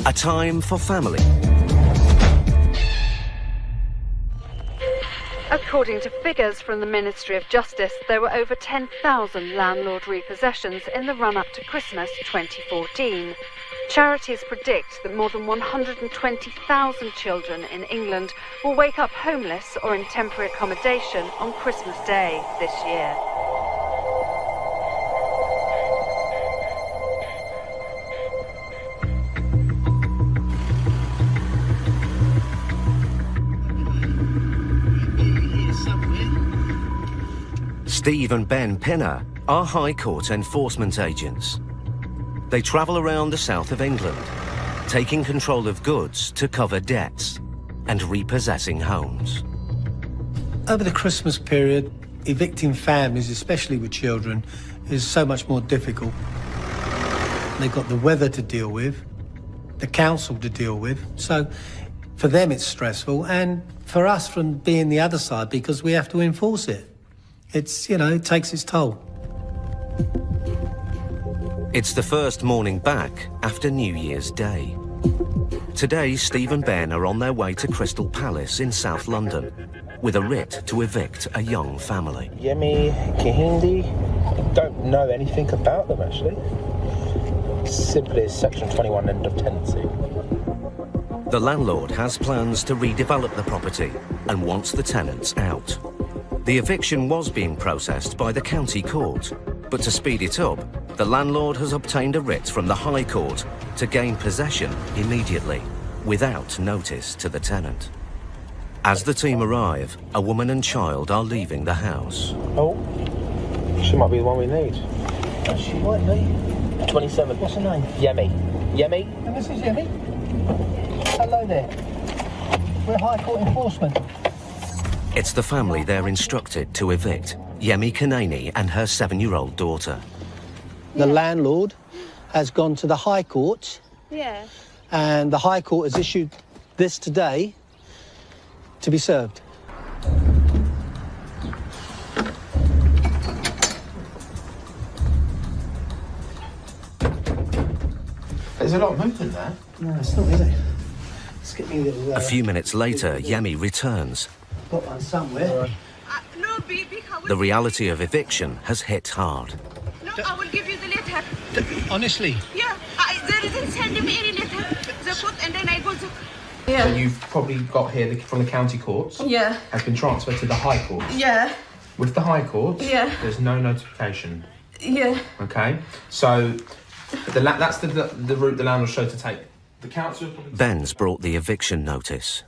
A time for family. According to figures from the Ministry of Justice, there were over 10,000 landlord repossessions in the run-up to Christmas 2014. Charities predict that more than 120,000 children in England will wake up homeless or in temporary accommodation on Christmas Day this year. Steve and Ben Pinner are High Court enforcement agents. They travel around the south of England, taking control of goods to cover debts and repossessing homes. Over the Christmas period, evicting families, especially with children, is so much more difficult. They've got the weather to deal with, the council to deal with, so for them it's stressful, and for us from being the other side, because we have to enforce it. It's, you know, it takes its toll. It's the first morning back after New Year's Day. Today, Steve and Ben are on their way to Crystal Palace in South London with a writ to evict a young family. Yemi, Kihindi, don't know anything about them actually. Simply Section 21 end of tenancy. The landlord has plans to redevelop the property and wants the tenants out. The eviction was being processed by the county court, but to speed it up, the landlord has obtained a writ from the High Court to gain possession immediately, without notice to the tenant. As the team arrive, a woman and child are leaving the house. Oh, she might be the one we need. She might be. 27. What's her name? Yemi. Yemi? And this is Yemi. Hello there. We're High Court enforcement. It's the family they're instructed to evict, Yemi Kanani and her 7-year-old daughter. The landlord has gone to the High Court. Yeah. And the High Court has issued this today to be served. There's a lot of movement there. No, it's not really. Let's get me a little... A few minutes later, Yemi returns. Got one somewhere. No, baby, The reality of eviction has hit hard. No, I will give you the letter. Honestly? Yeah, there isn't sending me any letter. The court, and then I go to... So you've probably got here from the county courts. Yeah. Has been transferred to the High Court. Yeah. With the High Court, Yeah. there's no notification. Yeah. Okay, so that's the route the landlord showed to take. The council. Ben's brought the eviction notice.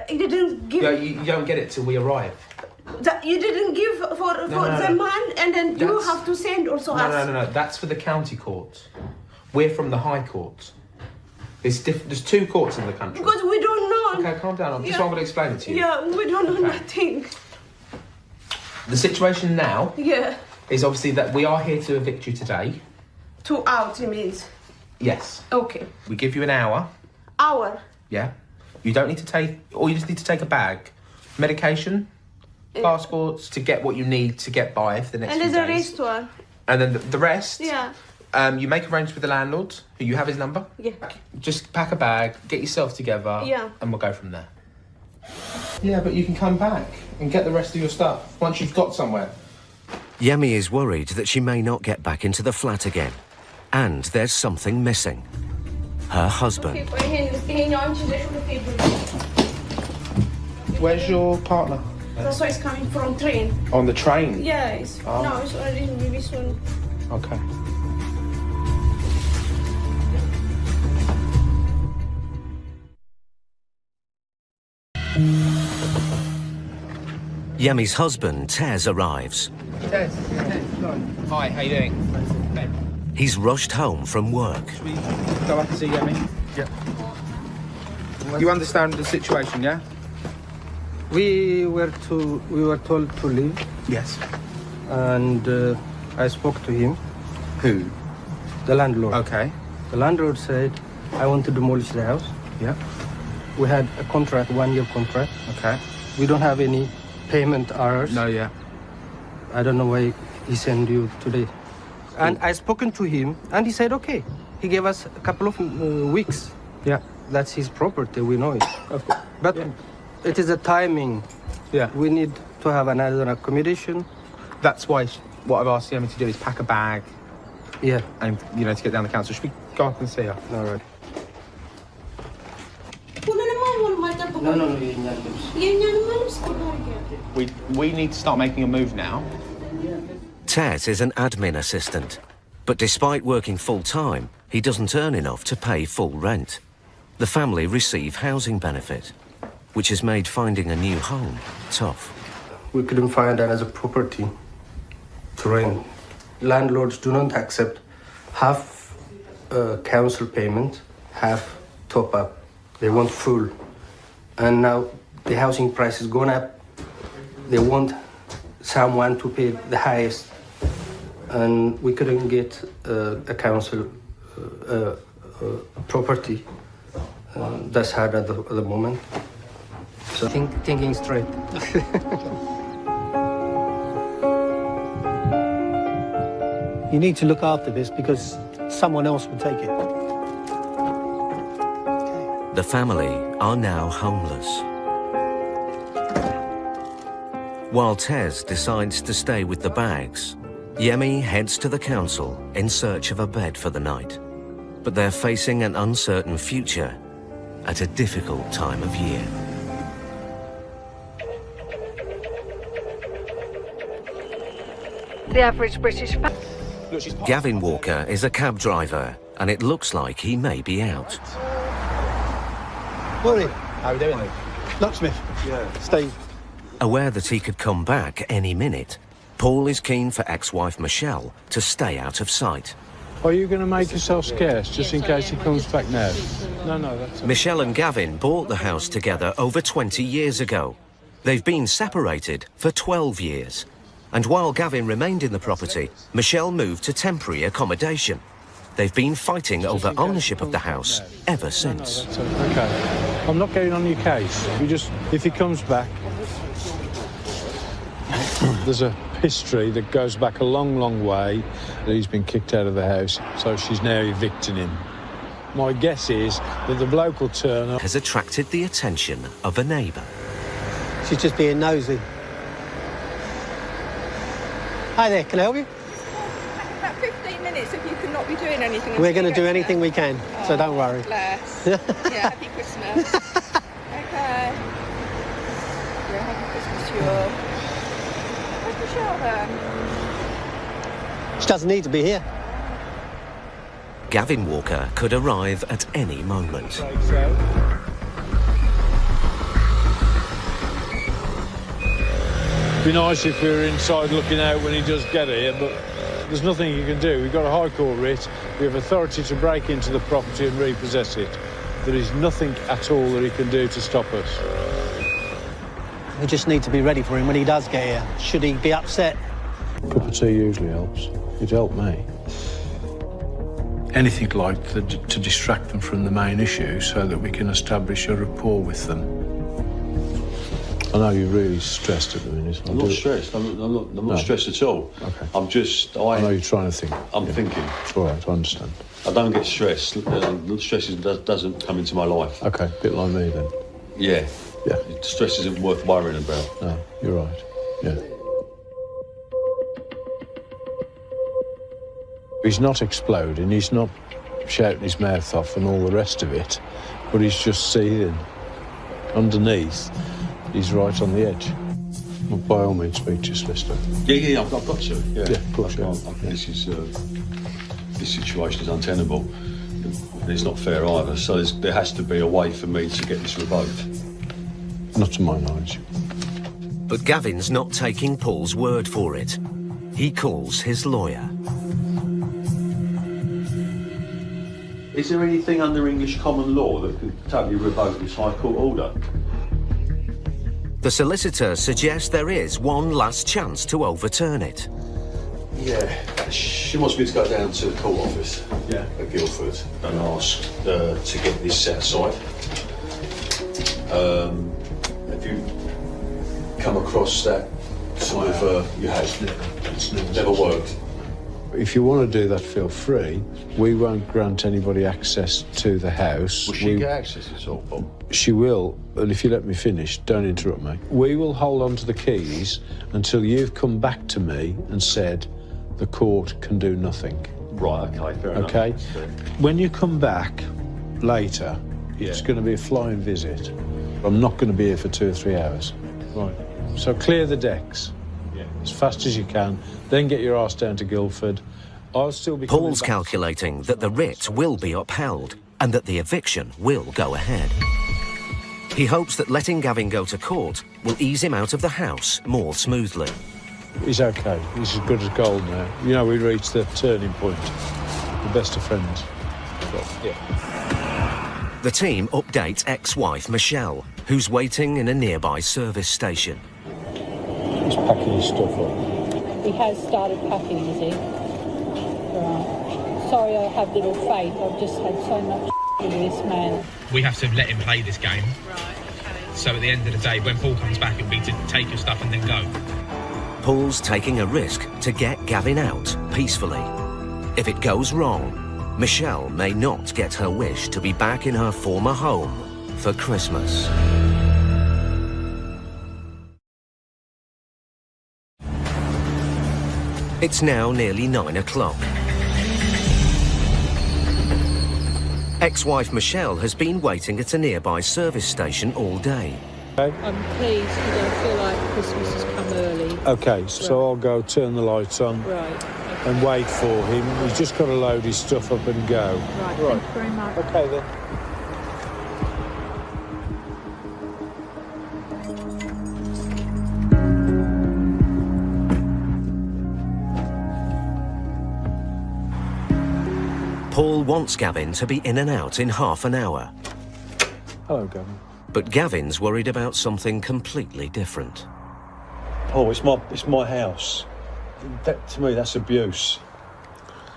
You didn't give... Yeah, you don't get it till we arrive. You didn't give for the man, and then you have to send also us. No. That's for the county court. We're from the High Court. There's two courts in the country. Because we don't know. Okay, calm down. This is what I'm going to explain it to you. Yeah, we don't know nothing. The situation now Yeah. is obviously that we are here to evict you today. 2 hours, it means. Yes. Okay. We give you an hour. Hour. Yeah. You don't need to take... All you just need to take a bag. Medication, passports, to get what you need to get by for the next few days. And there's a restaurant. And then the rest... Yeah. You make arrangements with the landlord, who you have his number. Yeah. Just pack a bag, get yourself together, Yeah. and we'll go from there. Yeah, but you can come back and get the rest of your stuff once you've got somewhere. Yemi is worried that she may not get back into the flat again. And there's something missing. Her husband. Where's your partner? That's why it's coming from train. On the train? Yeah, it's, no, it's already maybe soon. Okay. Yemi's husband, Tez, arrives. Tez, hi, how you doing? Ben. He's rushed home from work. Should we go up and see Yemi? Yeah. You understand the situation, yeah? We were told to leave, Yes. and I spoke to him, Who? the landlord. Okay. The landlord said, I want to demolish the house. Yeah. We had a contract, 1-year contract. Okay. We don't have any payment hours. No, yeah. I don't know why he sent you today. And I spoken to him, and he said, okay. He gave us a couple of weeks Yeah, that's his property, we know it. But it is a timing. Yeah. We need to have another accommodation. That's why what I've asked Yemi to do is pack a bag Yeah. and, you know, to get down the council. Should we go up and see her? All right. No. We need to start making a move now. Ted is an admin assistant, but despite working full-time, he doesn't earn enough to pay full rent. The family receive housing benefit, which has made finding a new home tough. We couldn't find another property to rent. Landlords do not accept half council payment, half top-up. They want full. And now the housing price has gone up. They want someone to pay the highest. And we couldn't get a council property. That's hard at the moment. So thinking straight. You need to look after this because someone else will take it. The family are now homeless. While Tez decides to stay with the bags, Yemi heads to the council in search of a bed for the night. But they're facing an uncertain future at a difficult time of year. The average British Gavin Walker is a cab driver, and it looks like he may be out. Morning. How are we doing? Locksmith. Yeah. Steve. Aware that he could come back any minute, Paul is keen for ex-wife Michelle to stay out of sight. Are you going to make yourself scarce just in case he comes back now? No, that's... Michelle and Gavin bought the house together over 20 years ago. They've been separated for 12 years. And while Gavin remained in the property, Michelle moved to temporary accommodation. They've been fighting over ownership of the house ever since. Okay. I'm not getting on your case. You just, if he comes back, there's a history that goes back a long, long way that he's been kicked out of the house, so she's now evicting him. My guess is that the bloke will turn up. Has attracted the attention of a neighbour. She's just being nosy. Hi there, can I help you? About 15 minutes if you could not be doing anything. We're going to do anything we can, so don't worry. Bless. Yeah, happy Christmas. Okay. Yeah, happy Christmas to you all. Where's Michelle then? She doesn't need to be here. Gavin Walker could arrive at any moment. It'd be nice if we were inside looking out when he does get here, but there's nothing you can do. We've got a High Court writ. We have authority to break into the property and repossess it. There is nothing at all that he can do to stop us. We just need to be ready for him when he does get here. Should he be upset? A cup of tea usually helps. It helped me. Anything like to distract them from the main issue so that we can establish a rapport with them. I know you're really stressed at the minute. I'm not stressed. I'm not stressed at all. Okay. I'm just... I know you're trying to think. I'm thinking. It's all right, I understand. I don't get stressed. Stress doesn't come into my life. Okay, a bit like me then. Yeah. Yeah. Stress isn't worth worrying about. No, you're right. Yeah. He's not exploding, he's not shouting his mouth off and all the rest of it, but he's just seething. Underneath, he's right on the edge. Well, by all means, speak to your solicitor. Yeah, I've got to. Yeah, of course. This situation is untenable. It's not fair either. So there has to be a way for me to get this revoked. Not to my knowledge. But Gavin's not taking Paul's word for it. He calls his lawyer. Is there anything under English common law that could totally revoke this High Court order? The solicitor suggests there is one last chance to overturn it. Yeah, she wants me to go down to the court office at Guildford and ask to get this set aside. Have you come across that sort of... you have? It's never worked? If you want to do that, feel free. We won't grant anybody access to the house. Will she get access at all, Bob? She will, and if you let me finish, don't interrupt me. We will hold on to the keys until you've come back to me and said the court can do nothing. Right, okay, fair enough. Okay? When you come back later, it's going to be a flying visit. I'm not going to be here for 2 or 3 hours. Right. So clear the decks as fast as you can, then get your arse down to Guildford. I'll still be... Paul's calculating that the writ will be upheld and that the eviction will go ahead. He hopes that letting Gavin go to court will ease him out of the house more smoothly. He's okay. He's as good as gold now. You know, we reached the turning point. The best of friends. The team updates ex-wife Michelle, who's waiting in a nearby service station. He's packing his stuff up. He has started packing, is he? Right. Sorry I have little faith. I've just had so much with this man. We have to let him play this game. Right, okay. So at the end of the day, when Paul comes back, it'll be to take your stuff and then go. Paul's taking a risk to get Gavin out peacefully. If it goes wrong, Michelle may not get her wish to be back in her former home for Christmas. It's now nearly 9 o'clock. Ex-wife Michelle has been waiting at a nearby service station all day. I'm pleased because I feel like Christmas has come early. Okay, so I'll go turn the lights on and wait for him. He's just got to load his stuff up and go. Right, thank you very much. Okay then. Paul wants Gavin to be in and out in half an hour. Hello, Gavin. But Gavin's worried about something completely different. Paul, it's my house. That, to me, that's abuse.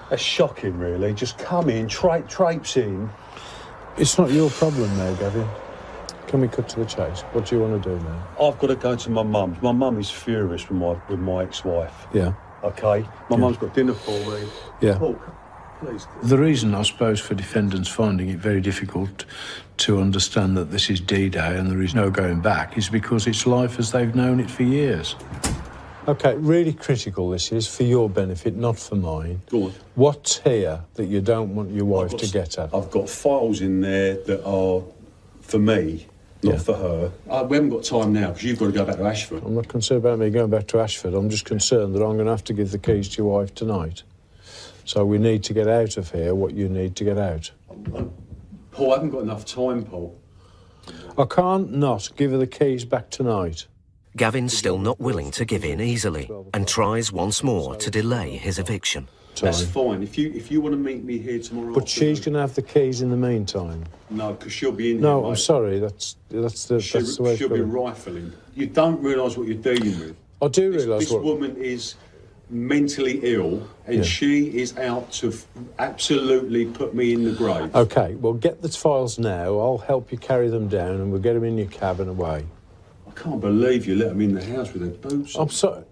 That's shocking, really. Just come in, traipse in. It's not your problem now, Gavin. Can we cut to the chase? What do you want to do now? I've got to go to my mum's. My mum is furious with my ex-wife. Yeah. Okay? My mum's got dinner for me. Yeah. Paul, please. The reason, I suppose, for defendants finding it very difficult to understand that this is D-Day and there is no going back is because it's life as they've known it for years. OK, really critical this is, for your benefit, not for mine. Go on. What's here that you don't want your wife to get at? I've got files in there that are for me, not for her. We haven't got time now because you've got to go back to Ashford. I'm not concerned about me going back to Ashford. I'm just concerned that I'm going to have to give the keys to your wife tonight. So we need to get out of here what you need to get out. Paul, I haven't got enough time, Paul. I can't not give her the keys back tonight. Gavin's still not willing to give in easily and tries once more to delay his eviction. That's fine. If you want to meet me here tomorrow... But she's going to have the keys in the meantime. No, because she'll be in here, No, mate. I'm sorry. That's the way she'll be rifling. You don't realise what you're dealing with. I do realise This woman is mentally ill and she is out to absolutely put me in the grave. OK, well, get the files now. I'll help you carry them down and we'll get them in your cab and away. I can't believe you let them in the house with their boots on. I'm sorry.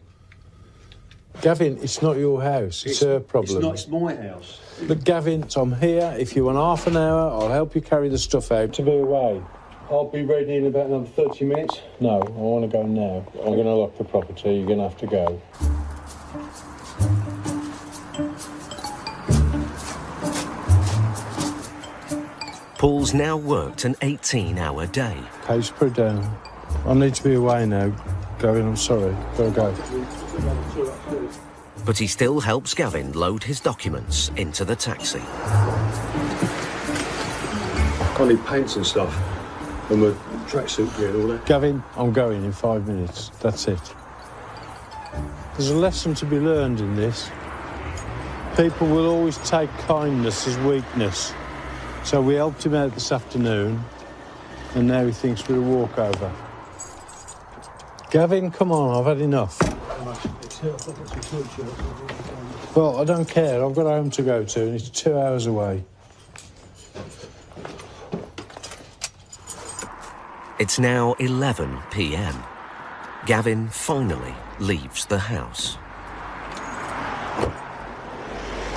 Gavin, it's not your house. It's her problem. It's my house. Look, Gavin, I'm here. If you want half an hour, I'll help you carry the stuff out to be away. I'll be ready in about another 30 minutes. No, I want to go now. I'm going to lock the property. You're going to have to go. Paul's now worked an 18-hour day. Okay, just put it down. I need to be away now. Gavin, I'm sorry. Gotta go. But he still helps Gavin load his documents into the taxi. I need paints and stuff. And my tracksuit gear and all that. Gavin, I'm going in 5 minutes. That's it. There's a lesson to be learned in this. People will always take kindness as weakness. So we helped him out this afternoon, and now he thinks we're a walkover. Gavin, come on, I've had enough. Well, I don't care. I've got home to go to, and it's 2 hours away. It's now 11 p.m. Gavin finally leaves the house.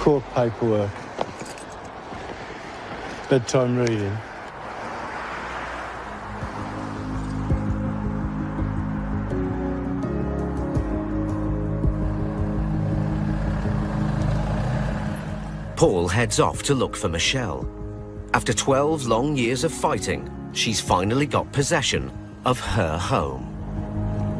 court paperwork, bedtime reading. Paul heads off to look for Michelle. After 12 long years of fighting, she's finally got possession of her home.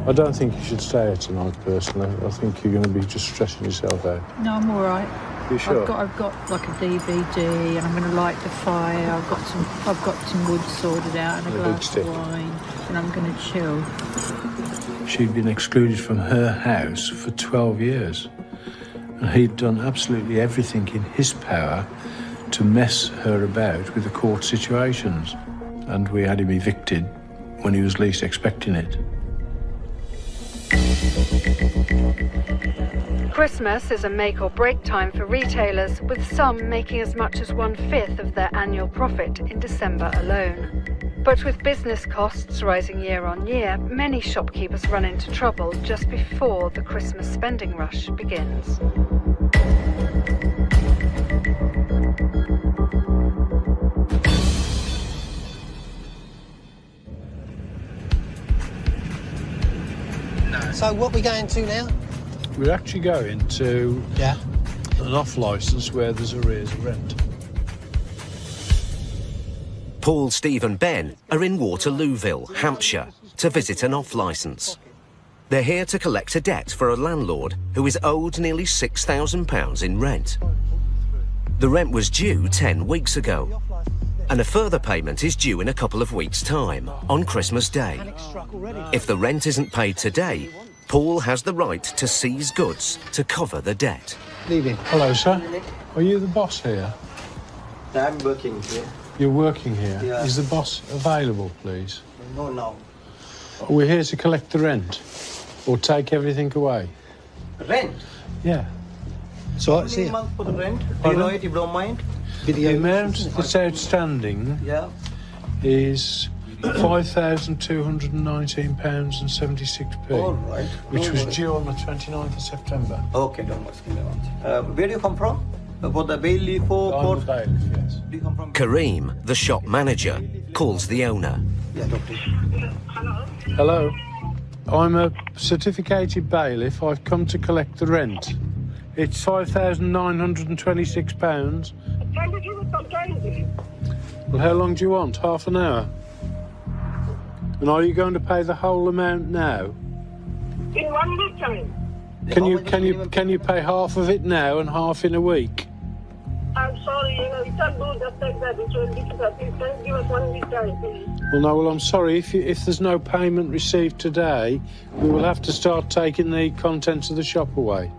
I don't think you should stay here tonight, personally. I think you're going to be just stressing yourself out. No, I'm all right. You sure? I've got like a DVD, and I'm going to light the fire. I've got some wood sorted out, and a glass of wine, and I'm going to chill. She'd been excluded from her house for 12 years. And he'd done absolutely everything in his power to mess her about with the court situations. And we had him evicted when he was least expecting it. Christmas is a make or break time for retailers, with some making as much as 1/5 of their annual profit in December alone. But with business costs rising year on year, many shopkeepers run into trouble just before the Christmas spending rush begins. So what are we going to now? We're actually going to an off licence where there's arrears of rent. Paul, Steve and Ben are in Waterlooville, Hampshire, to visit an off licence. They're here to collect a debt for a landlord who is owed nearly £6,000 in rent. The rent was due 10 weeks ago, and a further payment is due in a couple of weeks' time, on Christmas Day. If the rent isn't paid today, Paul has the right to seize goods to cover the debt. Leaving. Hello, sir. Are you the boss here? I'm working here. You're working here? Yeah. Is the boss available, please? No, no. We're here to collect the rent, or take everything away. Rent? Yeah. So How many months for the rent? Do you know it, if you don't mind? The amount that's outstanding is £5,219.76, All right. which was due on the 29th of September. Okay, don't worry. Where do you come from? For the bailiff for... I'm the bailiff, yes. Do you come from... Kareem, the shop manager, calls the owner. Yeah, doctor. Hello. I'm a certificated bailiff. I've come to collect the rent. It's £5,926. Well, how long do you want? Half an hour? And are you going to pay the whole amount now? In 1 week time. Can you pay half of it now and half in a week? I'm sorry, we can't do just like that. It's very difficult. Please, can you give us 1 week time, please? Well, I'm sorry. If there's no payment received today, we will have to start taking the contents of the shop away.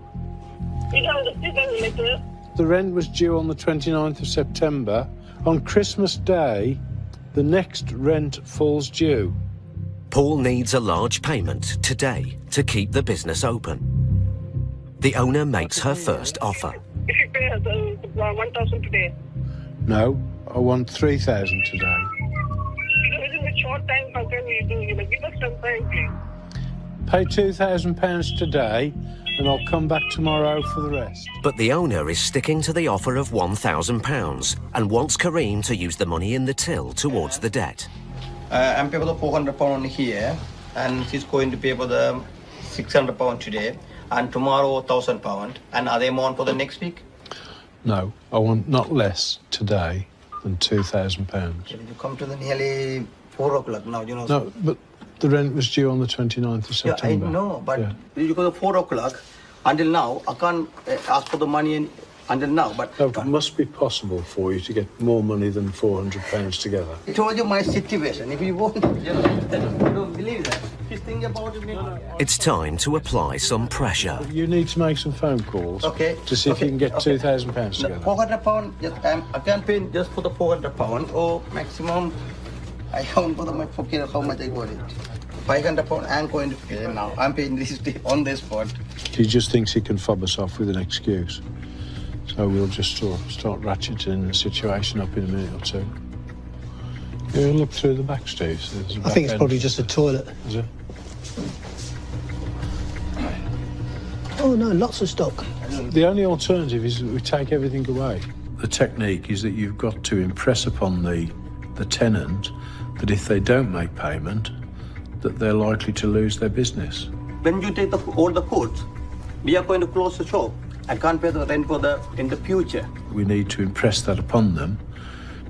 We don't receive any letter. The rent was due on the 29th of September. On Christmas Day, the next rent falls due. Paul needs a large payment today to keep the business open. The owner makes her first offer. If you pay us 1,000 today. No, I want 3,000 today. Within a short time, how can we do? Give us some time, please. Pay £2,000 today, and I'll come back tomorrow for the rest. But the owner is sticking to the offer of £1,000 and wants Kareem to use the money in the till towards the debt. I'm paying for the £400 here, and he's going to pay for the £600 today, and tomorrow £1,000, and are they amount for the next week? No, I want not less today than £2,000. You come to the nearly 4 o'clock now, you know. No, but the rent was due on the 29th of September. Yeah, I know, but you go to 4 o'clock, until now, I can't ask for the money until now, but... No, it must be possible for you to get more money than £400 together. I told you my situation. If you won't, you don't believe that. Just think about it. It's time to apply some pressure. You need to make some phone calls to see if you can get £2,000 together. £400, I can pay just for the £400, or maximum, I haven't got my pocket how much I got it. £500 I'm going to pay now. I'm paying this on the spot. He just thinks he can fob us off with an excuse. So we'll just start ratcheting the situation up in a minute or two. Yeah, look through the back, Steve. So I think it's probably just a toilet. Is it? Oh, no, lots of stock. The only alternative is that we take everything away. The technique is that you've got to impress upon the tenant that if they don't make payment, that they're likely to lose their business. When you take all the codes, we are going to close the shop. I can't pay the rent in the future. We need to impress that upon them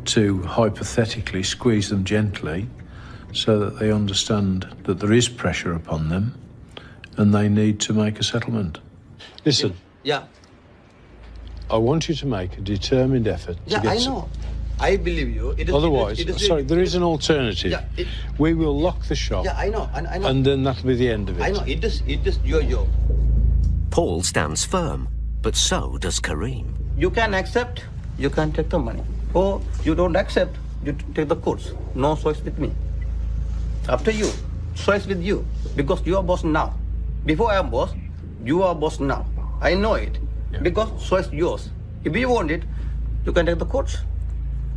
to hypothetically squeeze them gently so that they understand that there is pressure upon them and they need to make a settlement. Listen. Yeah. I want you to make a determined effort to get... I know. I believe you. Otherwise, there is an alternative. Yeah, we will lock the shop. Yeah, I know. I know. And then that'll be the end of it. I know. It is your job. Paul stands firm, but so does Kareem. You can accept, you can take the money. Or you don't accept, you take the course. No choice with me. Up to you. Choice with you. Because you are boss now. Before I am boss, you are boss now. I know it. Yeah. Because choice yours. If you want it, you can take the course.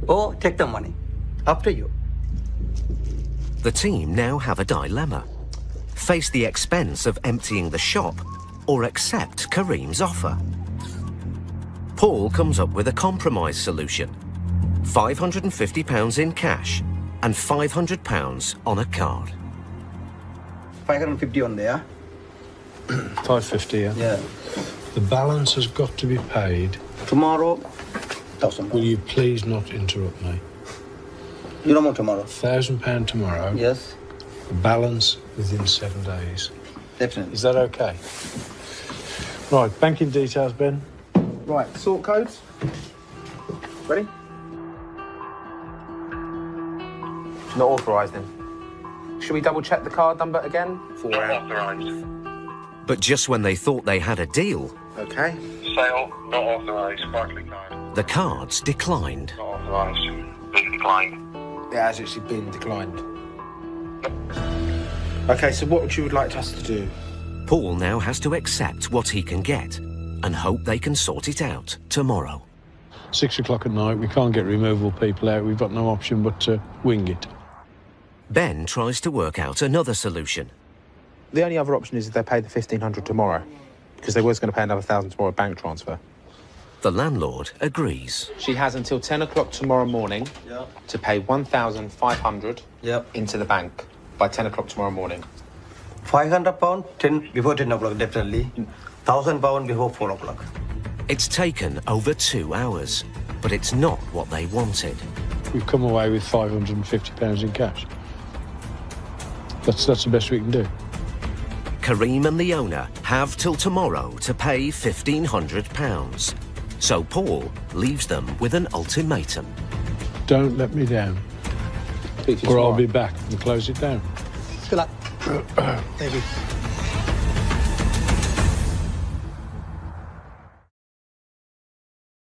Or take the money. Up to you. The team now have a dilemma. Face the expense of emptying the shop or accept Kareem's offer. Paul comes up with a compromise solution. £550 in cash and £500 on a card. 550 on there. 550, yeah? Yeah. The balance has got to be paid. Tomorrow, 1,000. Will you please not interrupt me? You don't want tomorrow? £1,000 tomorrow. Yes. The balance within 7 days. Definitely. Is that okay? Right, banking details, Ben. Right, sort codes. Ready? It's not authorised then. Should we double check the card number again? Not authorised. But just when they thought they had a deal... Okay. Sale, not authorised. Barclaycard. The cards declined. Not authorised. Been declined. It has actually been declined. Okay, so what would you like us to do? Paul now has to accept what he can get and hope they can sort it out tomorrow. 6 o'clock at night, we can't get removal people out. We've got no option but to wing it. Ben tries to work out another solution. The only other option is if they pay the $1,500 tomorrow, because they was going to pay another $1,000 tomorrow bank transfer. The landlord agrees. She has until 10 o'clock tomorrow morning to pay $1,500 into the bank by 10 o'clock tomorrow morning. £500 before 10 o'clock, definitely. £1,000 before 4 o'clock. It's taken over 2 hours, but it's not what they wanted. We've come away with £550 in cash. That's the best we can do. Kareem and the owner have till tomorrow to pay £1,500. So Paul leaves them with an ultimatum. Don't let me down, or I'll be back and close it down. Good luck. Maybe.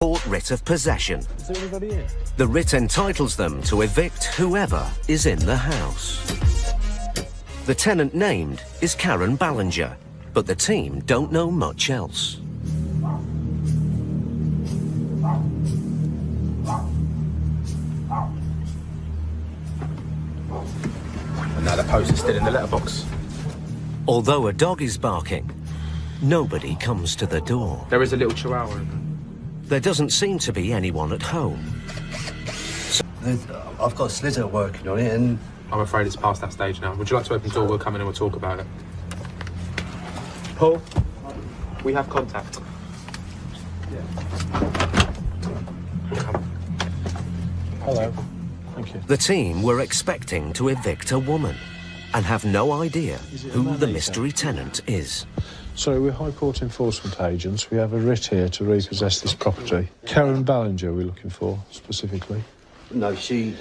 Court writ of possession. Is there anybody in? The writ entitles them to evict whoever is in the house. The tenant named is Karen Ballinger, but the team don't know much else. And now the post is still in the letterbox. Although a dog is barking, nobody comes to the door. There is a little chihuahua in there. There doesn't seem to be anyone at home. I've got a slizzer working on it and... I'm afraid it's past that stage now. Would you like to open the door? We'll come in and we'll talk about it. Paul, we have contact. Hello. Thank you. The team were expecting to evict a woman and have no idea who the mystery tenant is. So we're High Court enforcement agents. We have a writ here to repossess this property. Karen Ballinger we're looking for, specifically. No, she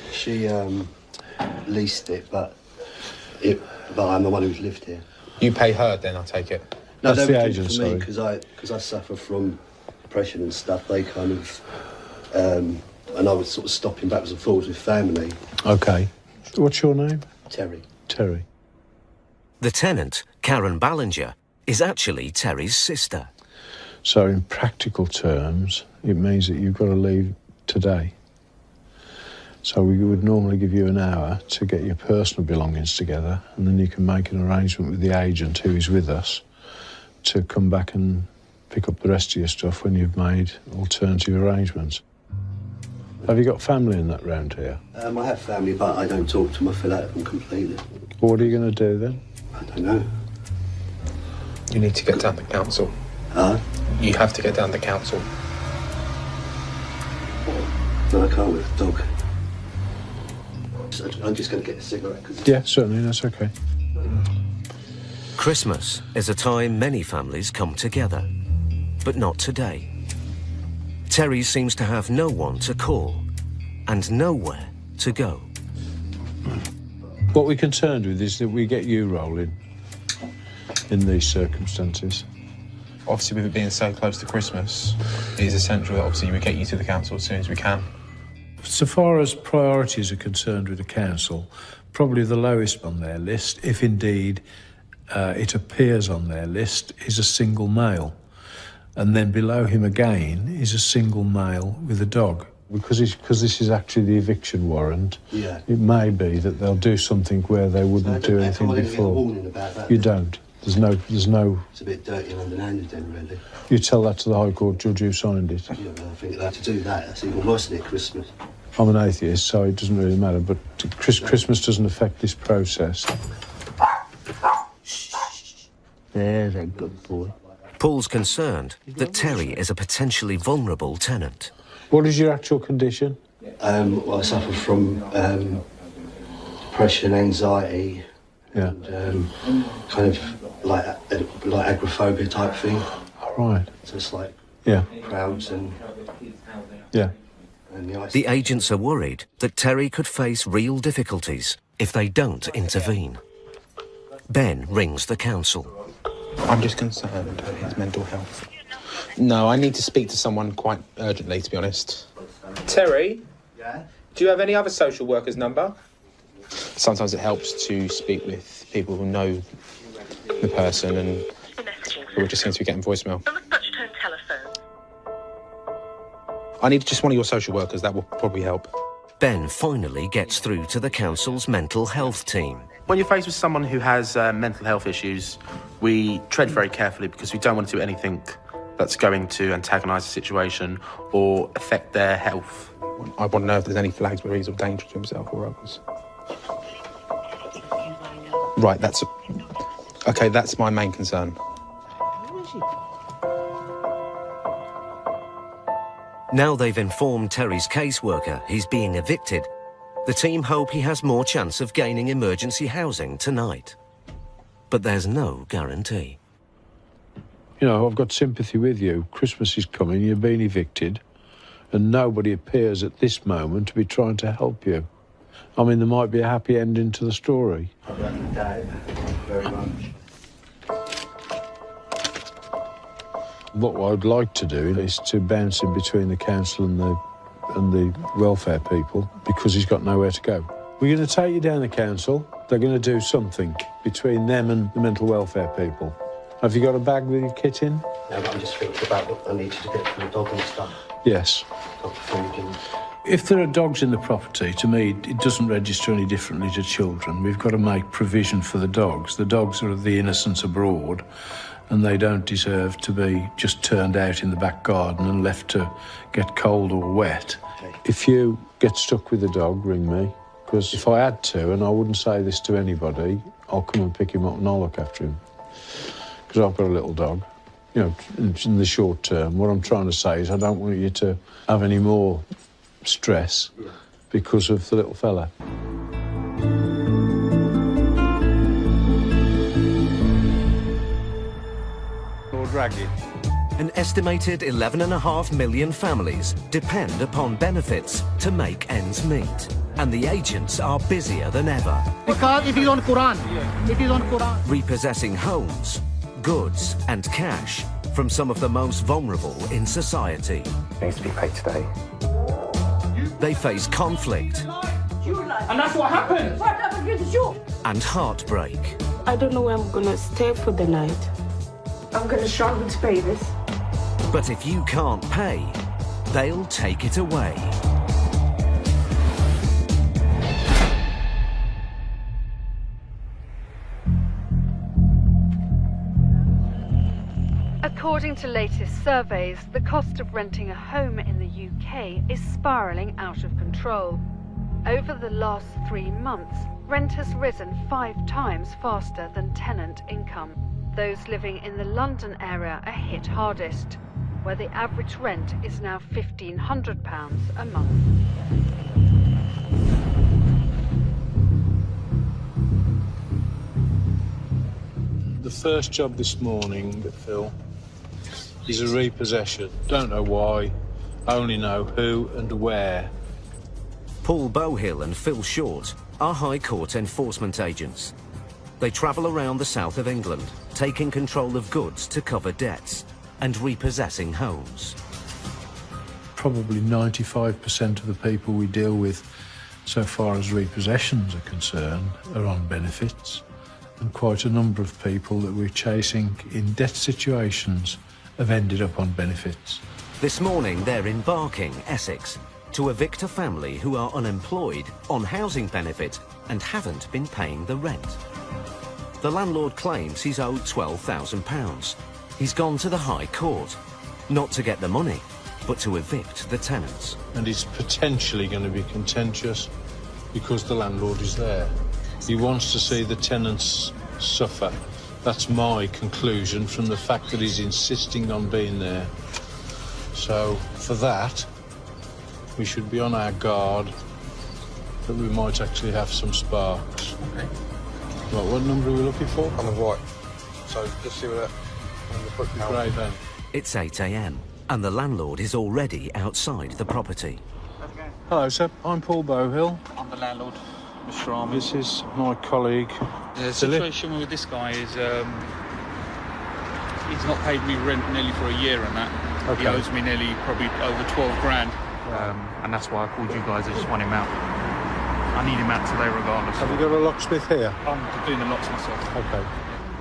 leased it, but I'm the one who's lived here. You pay her then, I take it? No, that's the agent, for me, because I suffer from depression and stuff. They kind of, and I was sort of stopping backwards and forwards with family. Okay. What's your name? Terry. Terry. The tenant, Karen Ballinger, is actually Terry's sister. So in practical terms, it means that you've got to leave today. So we would normally give you an hour to get your personal belongings together, and then you can make an arrangement with the agent who is with us to come back and pick up the rest of your stuff when you've made alternative arrangements. Have you got family in that round here? I have family, but I don't talk to them. I feel out of them completely. What are you going to do then? I don't know. You need to get down to council. Huh? You have to get down to council. No, I can't with a dog. I'm just going to get a cigarette. Yeah, certainly, that's okay. Christmas is a time many families come together, but not today. Terry seems to have no one to call and nowhere to go. What we're concerned with is that we get you rolling in these circumstances. Obviously, with it being so close to Christmas, it is essential that obviously we get you to the council as soon as we can. So far as priorities are concerned with the council, probably the lowest on their list, if indeed it appears on their list, is a single male. And then below him again is a single male with a dog. Because this is actually the eviction warrant, it may be that they'll do something where they wouldn't do anything before. Get a warning about that. You don't. There's no... It's a bit dirty and underhanded then, really. You tell that to the High Court judge who signed it. Yeah, well, I think that to do that's even worse than Christmas. I'm an atheist, so it doesn't really matter, but Christmas doesn't affect this process. There's a good boy. Paul's concerned that Terry is a potentially vulnerable tenant. What is your actual condition? Well, I suffer from depression, anxiety, and kind of like agoraphobia type thing. All right. So it's like crowds and... Yeah. The agents are worried that Terry could face real difficulties if they don't intervene. Ben rings the council. I'm just concerned about his mental health. No, I need to speak to someone quite urgently, to be honest. Terry? Yeah? Do you have any other social worker's number? Sometimes it helps to speak with people who know the person and who just seems to be getting voicemail. I need just one of your social workers, that will probably help. Ben finally gets through to the council's mental health team. When you're faced with someone who has mental health issues, we tread very carefully because we don't want to do anything that's going to antagonise the situation or affect their health. I want to know if there's any flags where he's of danger to himself or others. Right, okay, that's my main concern. Now they've informed Terry's caseworker he's being evicted, the team hope he has more chance of gaining emergency housing tonight. But there's no guarantee. You know, I've got sympathy with you. Christmas is coming, you've been evicted, and nobody appears at this moment to be trying to help you. I mean, there might be a happy ending to the story. I'd like to die very much. What I'd like to do is to bounce in between the council and the welfare people, because he's got nowhere to go. We're going to take you down the council. They're going to do something between them and the mental welfare people. Have you got a bag with your kit in? No, but I'm just thinking about what I need to get for the dog and stuff. Yes. Dog food and... If there are dogs in the property, to me, it doesn't register any differently to children. We've got to make provision for the dogs. The dogs are the innocents abroad, and they don't deserve to be just turned out in the back garden and left to get cold or wet. Okay. If you get stuck with a dog, ring me, because if I had to, and I wouldn't say this to anybody, I'll come and pick him up and I'll look after him. Because I've got a little dog. You know, in the short term, what I'm trying to say is I don't want you to have any more stress because of the little fella. An estimated 11.5 million families depend upon benefits to make ends meet. And the agents are busier than ever. Because it is on Quran. It is on Quran. Repossessing homes, goods and cash from some of the most vulnerable in society. Needs to be paid today. They face conflict. And that's what happened. What happened with you? And heartbreak. I don't know where I'm gonna stay for the night. I'm gonna struggle to pay this. But if you can't pay, they'll take it away. According to latest surveys, the cost of renting a home in the UK is spiralling out of control. Over the last 3 months, rent has risen 5 times faster than tenant income. Those living in the London area are hit hardest, where the average rent is now £1,500 a month. The first job this morning, Phil, is a repossession. Don't know why, only know who and where. Paul Bowhill and Phil Short are High Court enforcement agents. They travel around the south of England, taking control of goods to cover debts and repossessing homes. Probably 95% of the people we deal with, so far as repossessions are concerned, are on benefits. And quite a number of people that we're chasing in debt situations have ended up on benefits. This morning they're in Barking, Essex, to evict a family who are unemployed, on housing benefit and haven't been paying the rent. The landlord claims he's owed £12,000. He's gone to the High Court, not to get the money, but to evict the tenants. And it's potentially going to be contentious because the landlord is there. He wants to see the tenants suffer. That's my conclusion from the fact that he's insisting on being there. So, for that, we should be on our guard that we might actually have some sparks. Okay. Right, what number are we looking for? On the right. So, let's see what that... Great then. It's 8 a.m. and the landlord is already outside the property. Hello, sir. I'm Paul Bowhill. I'm the landlord, Mr. Army. This is my colleague. The situation with this guy is he's not paid me rent nearly for a year and that. Okay. He owes me nearly probably over 12 grand. And that's why I called you guys. I just want him out. I need him out today regardless. Have you got a locksmith here? I'm doing the locks myself. Okay.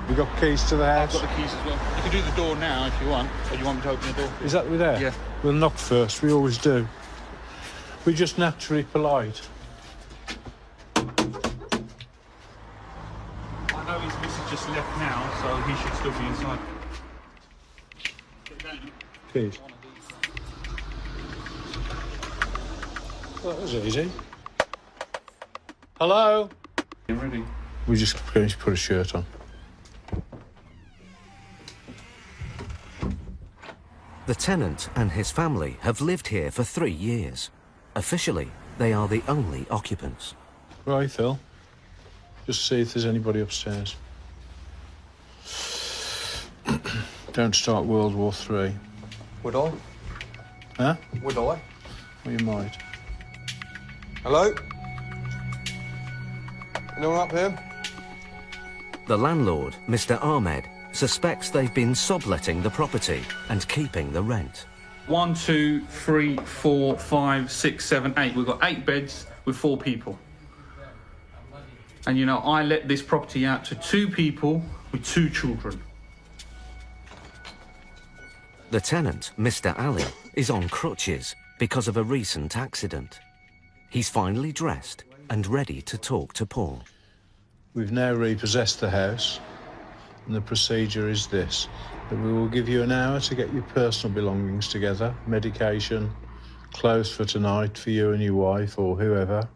You got keys to the house? I've got the keys as well. You can do the door now if you want. Or you want me to open the door? Is that there? Yeah. We'll knock first. We always do. We're just naturally polite. I know his missus just left now, so he should still be inside. Keys. Well, that was easy. Hello? You ready? We just going to put a shirt on. The tenant and his family have lived here for 3 years. Officially, they are the only occupants. Right, Phil. Just see if there's anybody upstairs. Don't start World War III. Would I? Huh? Would I? Well, you might. Hello? Anyone up here? The landlord, Mr. Ahmed, suspects they've been subletting the property and keeping the rent. 1, 2, 3, 4, 5, 6, 7, 8. We've got 8 beds with 4 people. And you know, I let this property out to 2 people with 2 children. The tenant, Mr. Ali, is on crutches because of a recent accident. He's finally dressed and ready to talk to Paul. We've now repossessed the house, and the procedure is this, that we will give you an hour to get your personal belongings together, medication, clothes for tonight for you and your wife or whoever.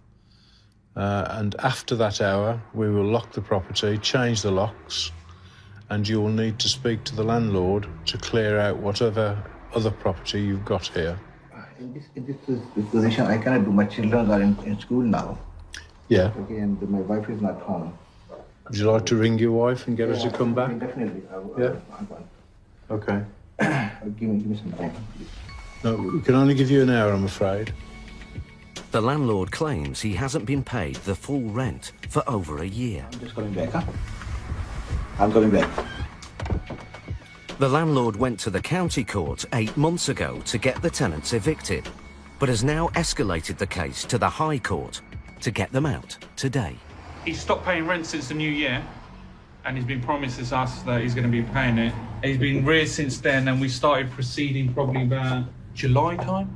And after that hour, we will lock the property, change the locks, and you will need to speak to the landlord to clear out whatever other property you've got here. In this position, I cannot do. My children are in school now. Yeah. Okay, and my wife is not home. Would you like to ring your wife and get her to come back? Definitely. Yeah. Okay. Give me some time, please. No, we can only give you an hour, I'm afraid. The landlord claims he hasn't been paid the full rent for over a year. I'm just coming back, huh? I'm coming back. The landlord went to the county court 8 months ago to get the tenants evicted, but has now escalated the case to the High Court to get them out today. He's stopped paying rent since the new year, and he's been promising us that he's going to be paying it. He's been reared since then, and we started proceeding probably about July time.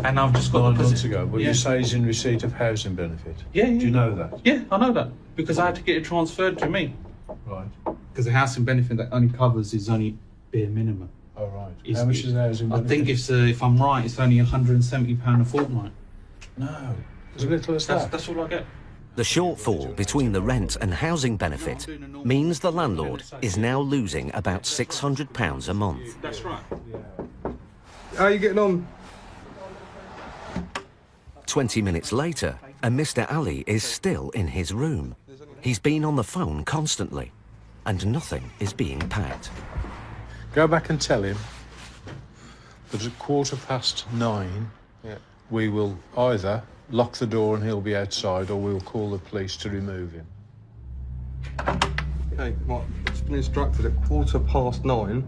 And I've just got 9 months ago. Well, you say he's in receipt of housing benefit. Yeah, Do you know that? Yeah, I know that, because I had to get it transferred to me. Right. Because the housing benefit that only covers is only bare minimum. Oh, right. How much is the housing I benefit? think it's, if I'm right, it's only £170 a fortnight. No, as little as that. That's all I get. The shortfall between the rent and housing benefit means the landlord is now losing about £600 a month. That's right. How are you getting on? 20 minutes later, and Mr. Ali is still in his room. He's been on the phone constantly, and nothing is being packed. Go back and tell him that at 9:15, we will either lock the door and he'll be outside, or we'll call the police to remove him. Okay, right. It's been instructed at 9:15,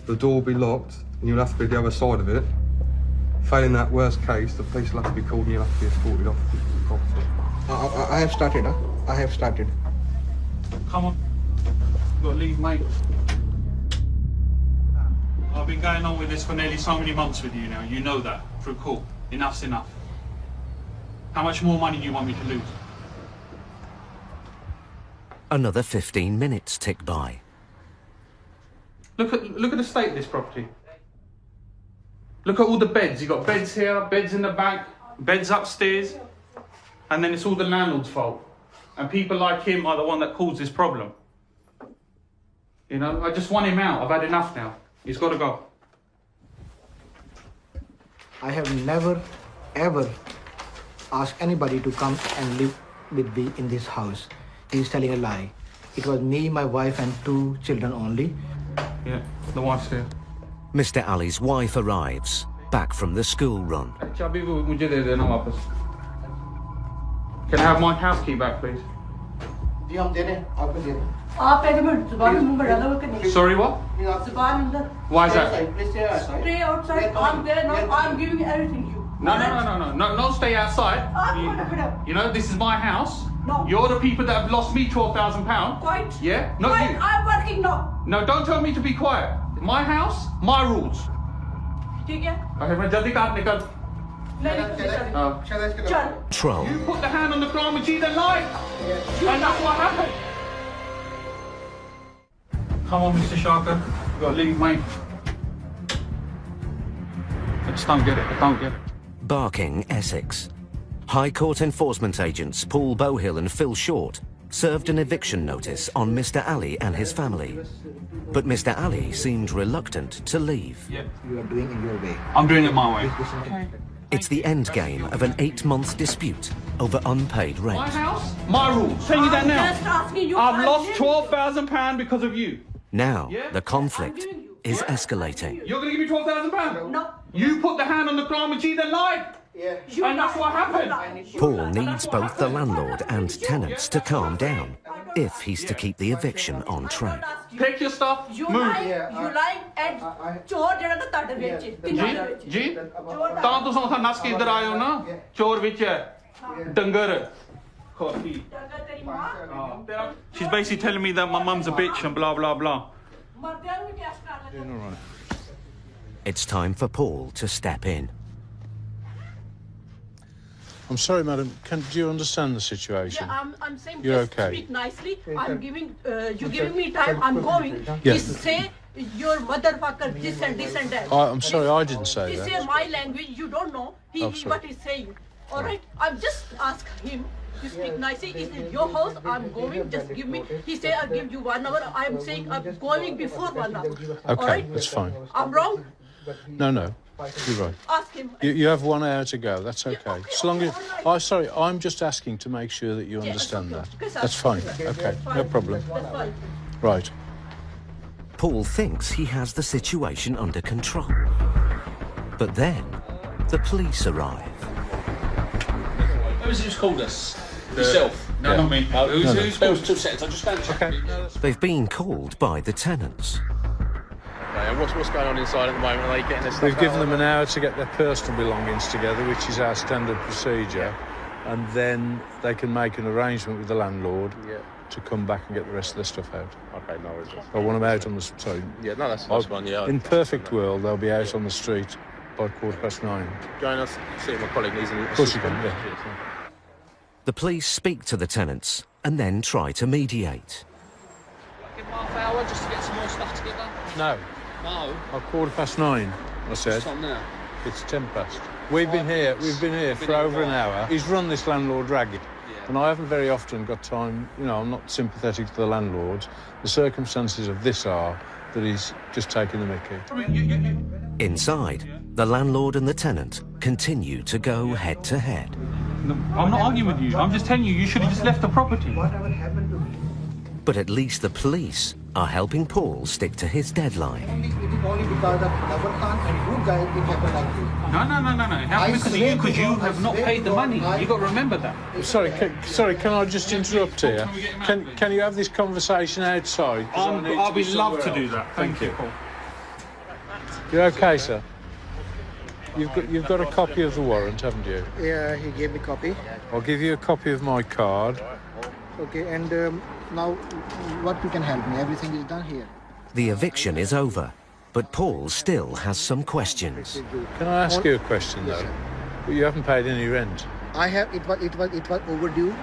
the door will be locked and you'll have to be the other side of it. Failing that worst case, the police will have to be called and you'll have to be escorted off the property. I have started, huh? I have started. Come on. You've got to leave, mate. I've been going on with this for nearly so many months with you now. You know that, through court. Enough's enough. How much more money do you want me to lose? Another 15 minutes tick by. Look at the state of this property. Look at all the beds. You've got beds here, beds in the back, beds upstairs, and then it's all the landlord's fault. And people like him are the one that caused this problem. You know, I just want him out. I've had enough now. He's got to go. I have never, ever asked anybody to come and live with me in this house. He's telling a lie. It was me, my wife, and 2 children only. Yeah, the wife's here. Mr. Ali's wife arrives, back from the school run. Can I have my house key back, please? Sorry, what? Why is that? Stay outside. I'm there now. I'm giving everything you. No, stay outside. You know, this is my house. No. You're the people that have lost me £12,000. Quiet. Yeah? Not Quiet. you. I'm working now. No, don't tell me to be quiet. My house, my rules. ठीक है? Okay, मैं जल्दी काट निकल. Troll. You put the hand on the ground with the light. And that's what happened. Come on, Mr. Sharker. You gotta leave, mate. I just don't get it. I don't get it. Barking, Essex. High Court enforcement agents Paul Bohill and Phil Short served an eviction notice on Mr. Ali and his family. But Mr. Ali seemed reluctant to leave. Yeah. You are doing it your way. I'm doing it my way. Okay. It's the end game of an 8-month dispute over unpaid My rent. house, my rules. Tell you that now. Just asking you. I've lost £12,000 because of you. Now, the conflict is escalating. You're gonna give me £12,000? No. You put the hand on the ground with and lied. Yeah. And that's what happened. Paul needs both the landlord and tenants to calm down if he's to keep the eviction on track. Pick your stuff, You move. lie and चोर जड़ा ना ताड़े बेचे जी ਤਾਂ ਤੁਸੀਂ ਉਥਾ ਨਸ ਕੇ ਇੱਧਰ ਆਏ ਹੋ ਨਾ ਚੋਰ ਵਿੱਚ ਹੈ ਡੰਗਰ She's basically telling me that my mum's a bitch and blah blah blah. It's time for Paul to step in. I'm sorry, madam. Do you understand the situation? Yeah, I'm saying You're just okay. speak nicely. I'm giving you giving me time. I'm going. Yeah. He say your motherfucker this and that. I'm sorry, I didn't say He that. say my language. You don't know. I'm sorry. What he's saying. All right. I'm just ask him to speak nicely. It's in your house. I'm going. Just give me. He say I'll give you 1 hour. I'm saying I'm going before 1 hour. All Okay, right? that's fine. I'm wrong. No, you're right. Ask him. You have 1 hour to go. That's okay. As long as sorry, I'm just asking to make sure that you understand that. That's fine. Okay, no problem. That's fine. Right. Paul thinks he has the situation under control. But then, the police arrive. Who's just called us? Yourself? No, not me. Who's called us? 2 seconds. I just stand. Okay. They've been called by the tenants. And what's going on inside at the moment? Are they getting their stuff We've given out? them an hour to get their personal belongings together, which is our standard procedure, and then they can make an arrangement with the landlord to come back and get the rest of their stuff out. Okay, no worries. I want them out on the sorry. Yeah, no, that's fine. Yeah. In perfect world, they'll be out on the street by 9:15. Join us. See my colleague needs an Of course you can. Yeah. The police speak to the tenants and then try to mediate. Give half hour just to get some more stuff together. No, No. 9:15, I said. What's time now? It's 10 past. We've been here for over an hour. He's run this landlord ragged. Yeah. And I haven't very often got time, you know, I'm not sympathetic to the landlords. The circumstances of this are that he's just taking the mickey. Inside, the landlord and the tenant continue to go head to head. No, I'm not arguing with you. I'm just telling you, you should have just left the property. Whatever happened to me? But at least the police are helping Paul stick to his deadline. It is only because of Navar Khan and you guys it happened like this. No. It happened because of you, because you have not paid the money. You got to remember that. Sorry, can I just interrupt here? Can you have this conversation outside? I'll be love to do that. Thank you. You're okay, sir? You've got a copy of the warrant, haven't you? Yeah, he gave me a copy. I'll give you a copy of my card. Okay, and now what you can help me? Everything is done here. The eviction is over, but Paul still has some questions. Can I ask you a question, though? You haven't paid any rent. I have. It was overdue,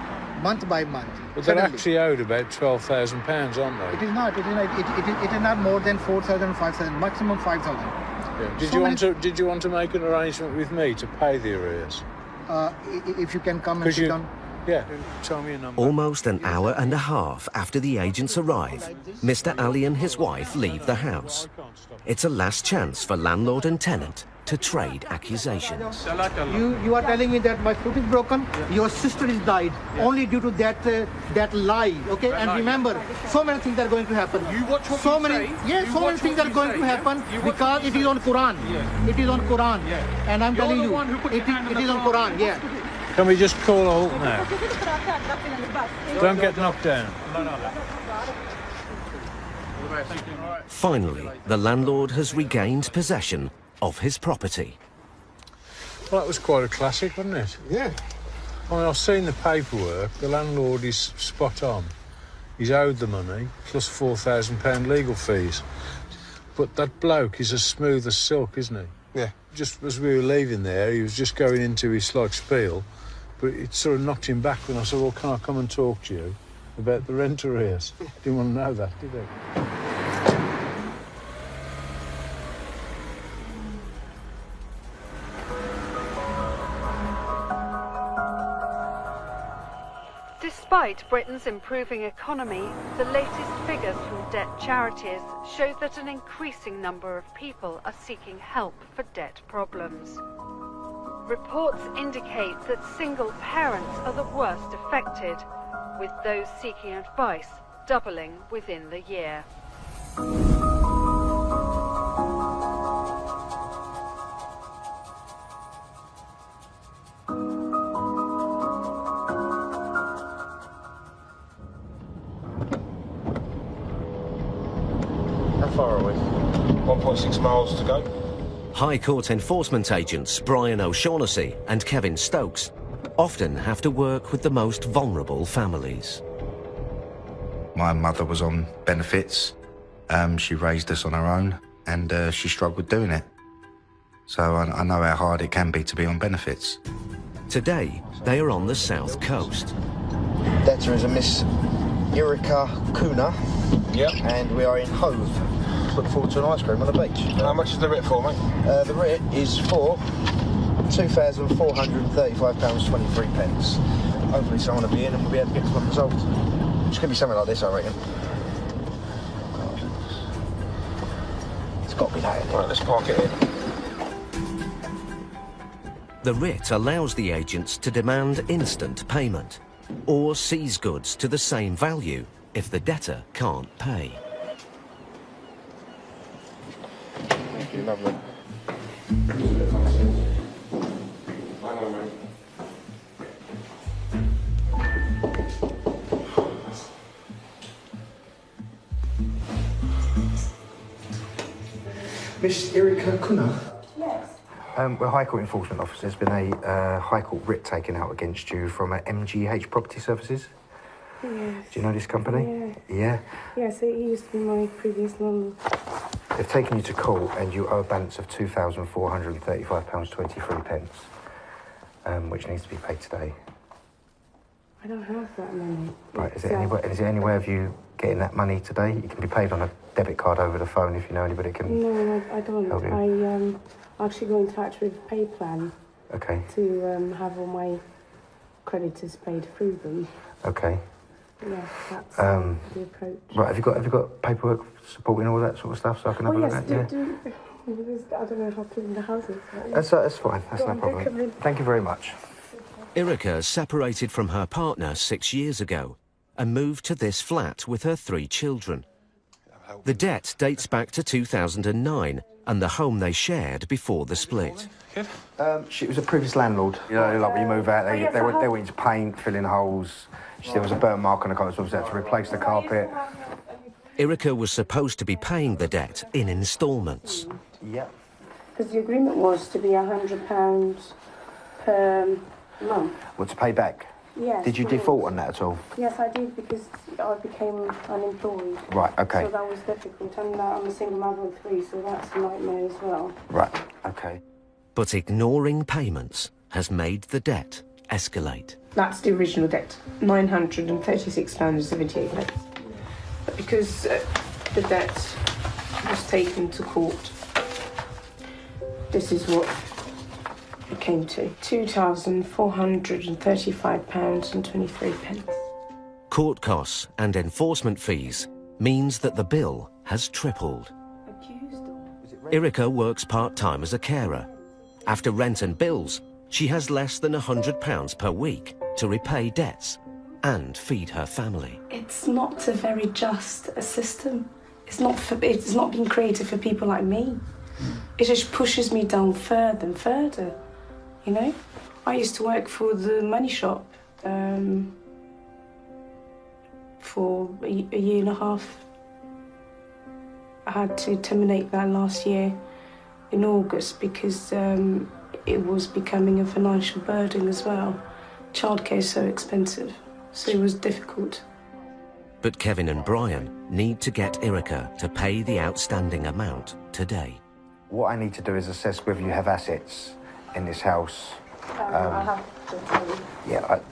month by month. But they're actually owed about £12,000, aren't they? It is not. It is not more than 4,000, 5,000, maximum 5,000. Yeah. Did you want to make an arrangement with me to pay the arrears? If you can come and sit down. Yeah, tell me a number. Almost an hour and a half after the agents arrive, Mr. Ali and his wife leave the house. It's a last chance for landlord and tenant to trade accusations. You are telling me that my foot is broken, your sister is died, only due to that lie, okay? And remember, so many things are going to happen. You watch what you say. Yes, so many things are going to happen because it is on Quran. Yeah. It is on Quran. Yeah. And I'm telling you, it is on Quran, yeah. Can we just call a halt now? Don't get knocked down. Finally, the landlord has regained possession of his property. Well, that was quite a classic, wasn't it? Yeah. I mean, I've seen the paperwork. The landlord is spot on. He's owed the money, plus £4,000 legal fees. But that bloke is as smooth as silk, isn't he? Yeah. Just as we were leaving there, he was just going into his spiel, but it sort of knocked him back when I said, well, can I come and talk to you about the rent arrears? Didn't want to know that, did he? Despite Britain's improving economy, the latest figures from debt charities show that an increasing number of people are seeking help for debt problems. Reports indicate that single parents are the worst affected, with those seeking advice doubling within the year. Far away. 1.6 miles to go. High Court enforcement agents Brian O'Shaughnessy and Kevin Stokes often have to work with the most vulnerable families. My mother was on benefits. She raised us on her own and she struggled doing it. So I know how hard it can be to be on benefits. Today, they are on the south coast. Debtor is a Miss Erika Kuna. Yep. And we are in Hove. Look forward to an ice cream on the beach. How much is the writ for, mate? The writ is for £2,435.23. Hopefully someone will be in and we'll be able to get this one resolved. It's going to be something like this, I reckon. It's got to be that, isn't it? Right, let's park it in. The writ allows the agents to demand instant payment or seize goods to the same value if the debtor can't pay. Thank you, lovely. Miss Erika Kuna? Yes. We're High Court enforcement officers. There's been a High Court writ taken out against you from MGH Property Services. Yes. Do you know this company? Yeah. Yes, it used to be my previous landlord. They've taken you to court and you owe a balance of £2,435.23, which needs to be paid today. I don't have that money. Right, is it anywhere of you getting that money today? It can be paid on a debit card over the phone if you know anybody can. No, I don't. help you. I actually go in touch with PayPlan Okay. to have all my creditors paid through them. Okay. Yeah, that's the approach. Right. Have you got paperwork supporting all that sort of stuff so I can have a look at it? Yeah. I don't know how clean the house is. That's fine. That's Go no on, problem. come in. Thank you very much. Erica separated from her partner 6 years ago and moved to this flat with her 3 children. The debt dates back to 2009 and the home they shared before the split. She was a previous landlord. You know, like when you move out, they went into paint, filling holes. There was a burn mark on the carpet, so they had to replace the carpet. Erica was supposed to be paying the debt in instalments. Yeah. Because the agreement was to be £100 per month. Well, to pay back? Yes. Did you default on that at all? Yes, I did, because I became unemployed. Right, okay. So that was difficult. And I'm a single mother of 3, so that's a nightmare as well. Right, okay. But ignoring payments has made the debt escalate. That's the original debt, £936.78. But because the debt was taken to court, this is what it came to, £2,435.23. Court costs and enforcement fees means that the bill has tripled. Erica works part-time as a carer. After rent and bills, she has less than £100 per week to repay debts and feed her family. It's not a very just system. It's not been created for people like me. It just pushes me down further and further, you know? I used to work for the money shop for a year and a half. I had to terminate that last year in August because it was becoming a financial burden as well. Childcare is so expensive, so it was difficult. But Kevin and Brian need to get Erica to pay the outstanding amount today. What I need to do is assess whether you have assets in this house. I have to tell you.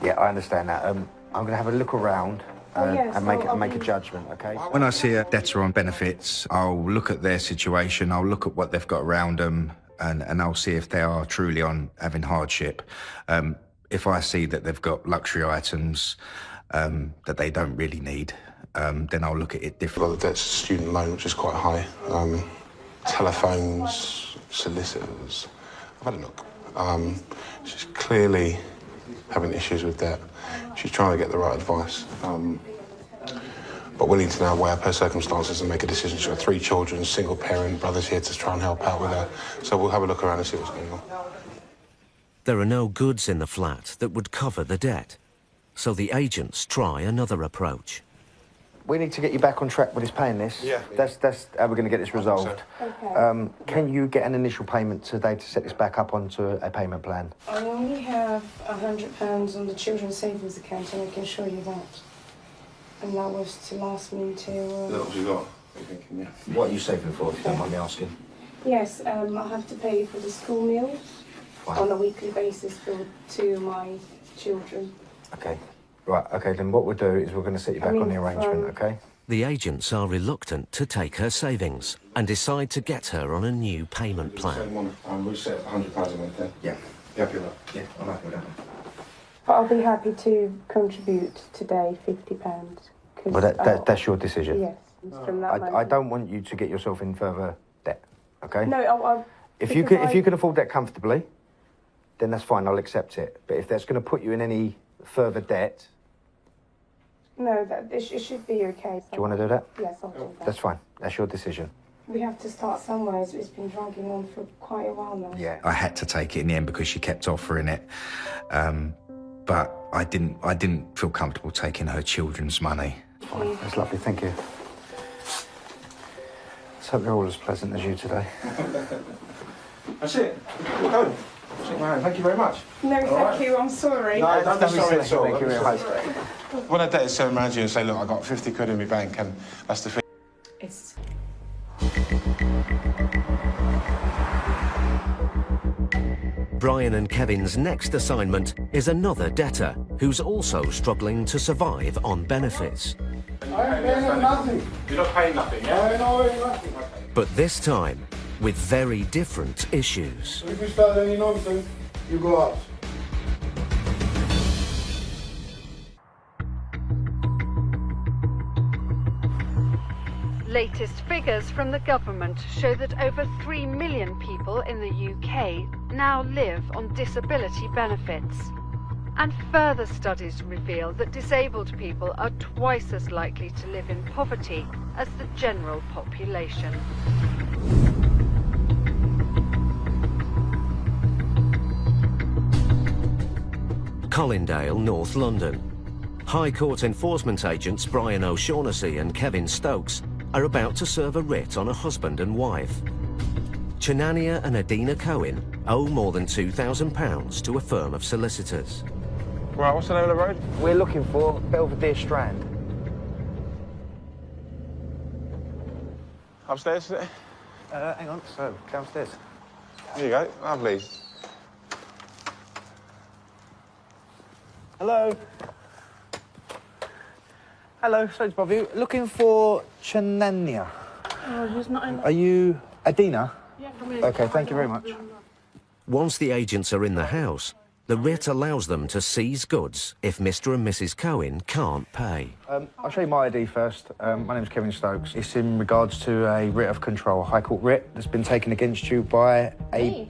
Yeah, I understand that. I'm going to have a look around and make a judgment, okay? When I see a debtor on benefits, I'll look at their situation, I'll look at what they've got around them, and I'll see if they are truly on having hardship. If I see that they've got luxury items that they don't really need, then I'll look at it differently. Well, the debt's a student loan, which is quite high. Telephones, solicitors. I've had a look. She's clearly having issues with debt. She's trying to get the right advice. But we need to now weigh up her circumstances and make a decision. She's got 3 children, single parent, brother's here to try and help out with her. So we'll have a look around and see what's going on. There are no goods in the flat that would cover the debt, so the agents try another approach. We need to get you back on track with this paying this. Yeah. That's how we're going to get this resolved. Okay. Can you get an initial payment today to set this back up onto a payment plan? I only have £100 on the children's savings account, and I can show you that. And that was to last me until... That's what you got, I'm thinking, yeah. What are you saving for, if you don't mind me asking? Yes, I have to pay for the school meals on a weekly basis for 2 of my children. Okay. Right, okay, then what we'll do is we're going to set you back on the arrangement, okay? The agents are reluctant to take her savings and decide to get her on a new payment plan. We'll set £100 a month then. Yeah. You happy with that? Yeah, I'm happy with that. But I'll be happy to contribute today £50. Well, that's your decision. Yes, from that I don't want you to get yourself in further debt, okay? No, if you can afford that comfortably, then that's fine, I'll accept it. But if that's going to put you in any further debt... No, it should be okay. Do you want to do that? Yes, I'll do that. That's fine. That's your decision. We have to start somewhere. It's been dragging on for quite a while now. Yeah, I had to take it in the end because she kept offering it. But I didn't feel comfortable taking her children's money. That's lovely, thank you. Let's hope they're all as pleasant as you today. That's it. We're going. Thank you very much. No, thank you. I'm sorry. No, don't be sorry at all. Thank you very much. When a debtor turn around to you and say, look, I've got 50 quid in my bank, and that's the thing. It's... Brian and Kevin's next assignment is another debtor who's also struggling to survive on benefits. I'm paying nothing. You're not paying nothing, yeah? I know nothing. But this time, with very different issues. If you start any nonsense, you go out. Latest figures from the government show that over 3 million people in the UK now live on disability benefits. And further studies reveal that disabled people are twice as likely to live in poverty as the general population. Colindale, North London. High Court enforcement agents Brian O'Shaughnessy and Kevin Stokes are about to serve a writ on a husband and wife. Chenania and Adina Cohen owe more than £2,000 to a firm of solicitors. Right, what's the name of the road? We're looking for Belvedere Strand. Upstairs, is it? Hang on, so, downstairs. There you go, lovely. Hello. Hello, sorry to bother you. Looking for Chenania. Oh, he's not in. Are you Adina? Yeah, come here. Okay, thank you very much. Once the agents are in the house, the writ allows them to seize goods if Mr. and Mrs. Cohen can't pay. I'll show you my ID first. My name's Kevin Stokes. It's in regards to a writ of control, a High Court writ that's been taken against you by a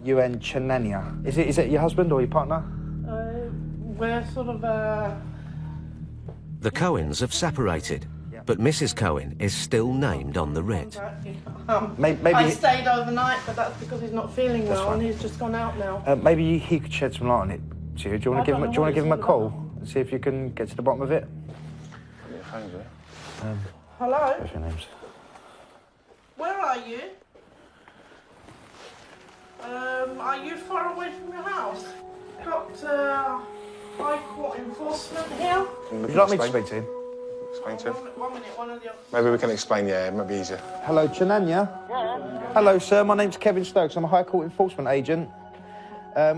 UN Chenania. Is it your husband or your partner? We're sort of The Cohens have separated, but Mrs. Cohen is still named on the writ. Maybe I stayed overnight, but that's because he's not feeling well fine. and he's just gone out now. maybe he could shed some light on it to you. Do you want to give him a call and see if you can get to the bottom of it? Hello? What's your names? Where are you? Are you far away from your house? Got High Court enforcement here. Would you like me to speak to him? Explain to him. 1 minute, one of the other. Maybe we can explain, yeah, it might be easier. Hello, Chenania. Hello, sir. My name's Kevin Stokes. I'm a High Court enforcement agent.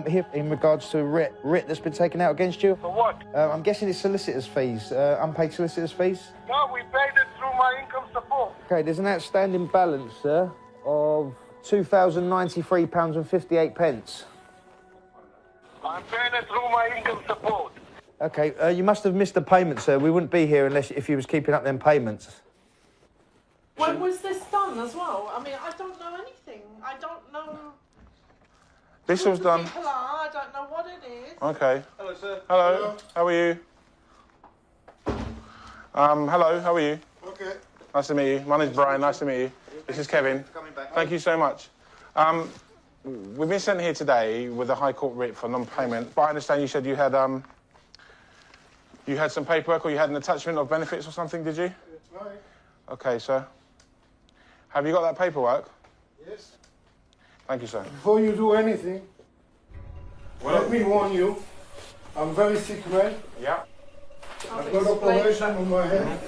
Here in regards to a writ that's been taken out against you. For what? I'm guessing it's solicitors' fees, unpaid solicitors' fees. No, we paid it through my income support. Okay, there's an outstanding balance, sir, of £2,093.58. I'm paying it through my income support. Okay, you must have missed a payment, sir. We wouldn't be here if you was keeping up them payments. When was this done as well? I mean, I don't know anything. I don't know This who was the done. people are. I don't know what it is. Okay. Hello, sir. Hello, how are you? Hello, how are you? Okay. Nice to meet you. My name's Brian, nice to meet you. This is Kevin. Thank you so much. We've been sent here today with a High Court writ for non-payment, but I understand you said you had some paperwork or you had an attachment of benefits or something, did you? That's right. Okay, sir. Have you got that paperwork? Yes. Thank you, sir. Before you do anything, let me warn you, I'm very sick, man. Yeah. I've got operation on my head.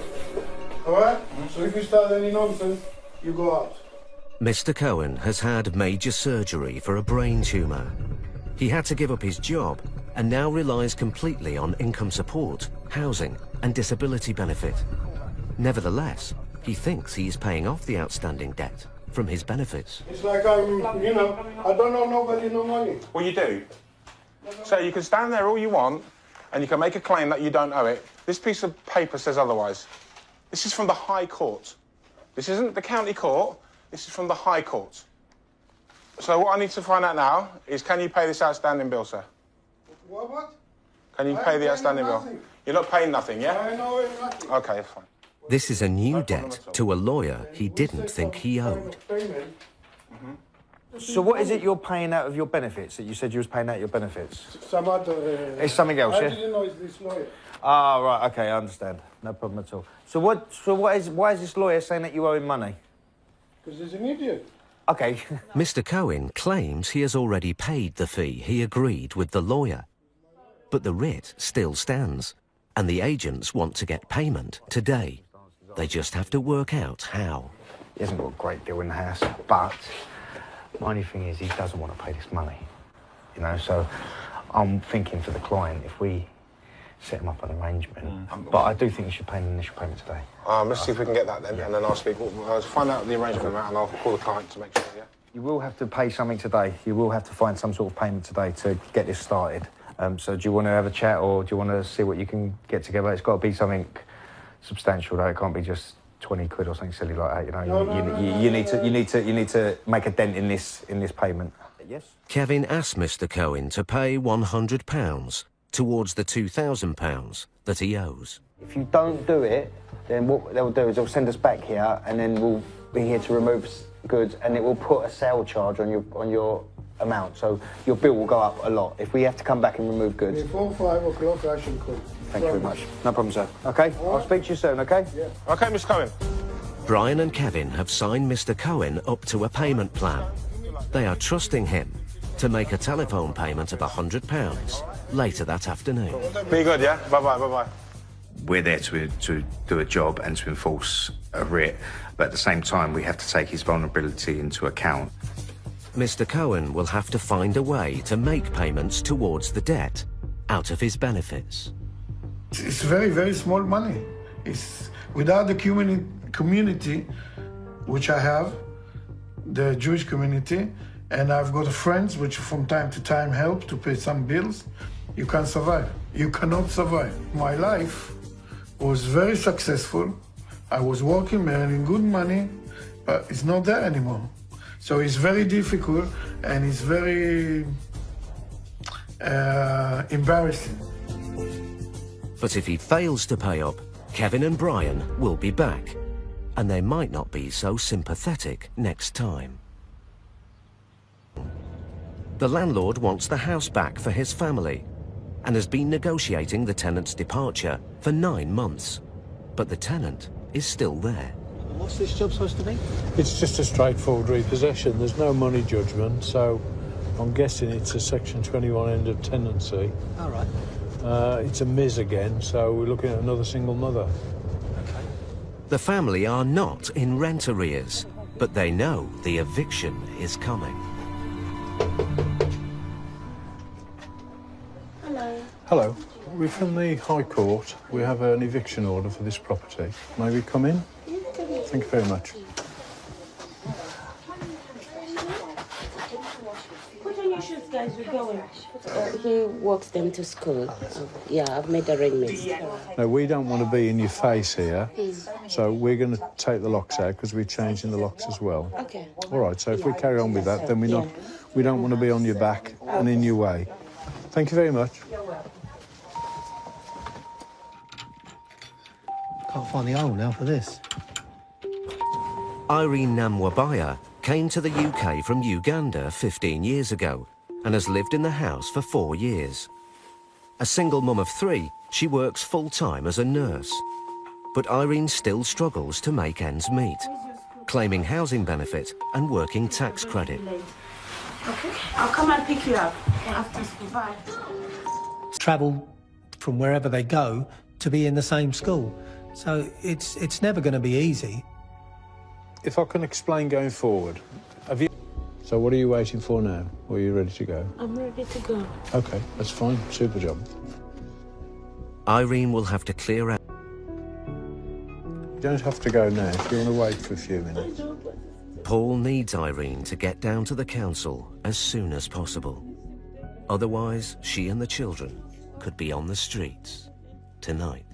All right? So if you start any nonsense, you go out. Mr. Cohen has had major surgery for a brain tumour. He had to give up his job and now relies completely on income support, housing and disability benefit. Nevertheless, he thinks he is paying off the outstanding debt from his benefits. It's like I don't know nobody, no money. Well, you do. So you can stand there all you want and you can make a claim that you don't owe it. This piece of paper says otherwise. This is from the High Court. This isn't the county court. This is from the High Court. So what I need to find out now is, can you pay this outstanding bill, sir? What? Can you pay the outstanding bill? You're not paying nothing, yeah? I know nothing. Okay, fine. This is a new debt to a lawyer he didn't think he owed. So what is it you're paying out of your benefits that you said you was paying out your benefits? Some other... It's something else, I yeah? didn't know it's this lawyer. Ah, right, okay, I understand. No problem at all. So why is this lawyer saying that you owe him money? Because he's an idiot. Okay. Mr. Cohen claims he has already paid the fee he agreed with the lawyer. But the writ still stands, and the agents want to get payment today. They just have to work out how. He hasn't got a great deal in the house, but my only thing is he doesn't want to pay this money. You know, so I'm thinking for the client, if we set him up an arrangement. But I do think you should pay an initial payment today. Let's see if we can get that then, and then I'll speak. I'll find out the arrangement and I'll call the client to make sure, yeah? You will have to pay something today. You will have to find some sort of payment today to get this started. So do you want to have a chat, or do you want to see what you can get together? It's got to be something substantial, though. It can't be just 20 quid or something silly like that. You know, you need to make a dent in this payment. Yes. Kevin asked Mr. Cohen to pay £100 towards the £2,000 that he owes. If you don't do it, then what they'll do is they'll send us back here, and then we'll be here to remove goods, and it will put a sale charge on your amount, so your bill will go up a lot if we have to come back and remove goods. Before 5 o'clock, I should call. Thank you very much. No problem, sir. Okay, I'll speak to you soon, okay? Yeah. Okay, Mr. Cohen. Brian and Kevin have signed Mr. Cohen up to a payment plan. They are trusting him to make a telephone payment of £100 later that afternoon. Be good, yeah? Bye-bye, bye-bye. We're there to do a job and to enforce a writ, but at the same time, we have to take his vulnerability into account. Mr. Cohen will have to find a way to make payments towards the debt out of his benefits. It's very, very small money. It's without the community, which I have, the Jewish community, and I've got friends which from time to time help to pay some bills. You can't survive. You cannot survive. My life was very successful. I was working, earning good money, but it's not there anymore. So it's very difficult and it's very embarrassing. But if he fails to pay up, Kevin and Brian will be back, and they might not be so sympathetic next time. The landlord wants the house back for his family and has been negotiating the tenant's departure for 9 months. But the tenant is still there. What's this job supposed to be? It's just a straightforward repossession. There's no money judgment, so I'm guessing it's a Section 21 end of tenancy. All right. It's a Ms again, so we're looking at another single mother. Okay. The family are not in rent arrears, but they know the eviction is coming. Hello. Hello. We're from the High Court. We have an eviction order for this property. May we come in? Thank you very much. Put on your shoes, guys. We're going. He walks them to school. Yeah, I've made arrangements. No, we don't want to be in your face here, so we're going to take the locks out because we're changing the locks as well. Okay. All right, so if we carry on with that, then we don't want to be on your back and in your way. Thank you very much. Can't find the hole now for this. Irene Namwabaya came to the UK from Uganda 15 years ago and has lived in the house for 4 years. A single mum of 3, she works full-time as a nurse. But Irene still struggles to make ends meet, claiming housing benefit and working tax credit. Okay, I'll come and pick you up after school. Bye. Travel from wherever they go to be in the same school. So it's never going to be easy. If I can explain going forward, have you... So what are you waiting for now? Or are you ready to go? I'm ready to go. Okay, that's fine. Super job. Irene will have to clear out. You don't have to go now if you want to wait for a few minutes. Paul needs Irene to get down to the council as soon as possible. Otherwise, she and the children could be on the streets tonight.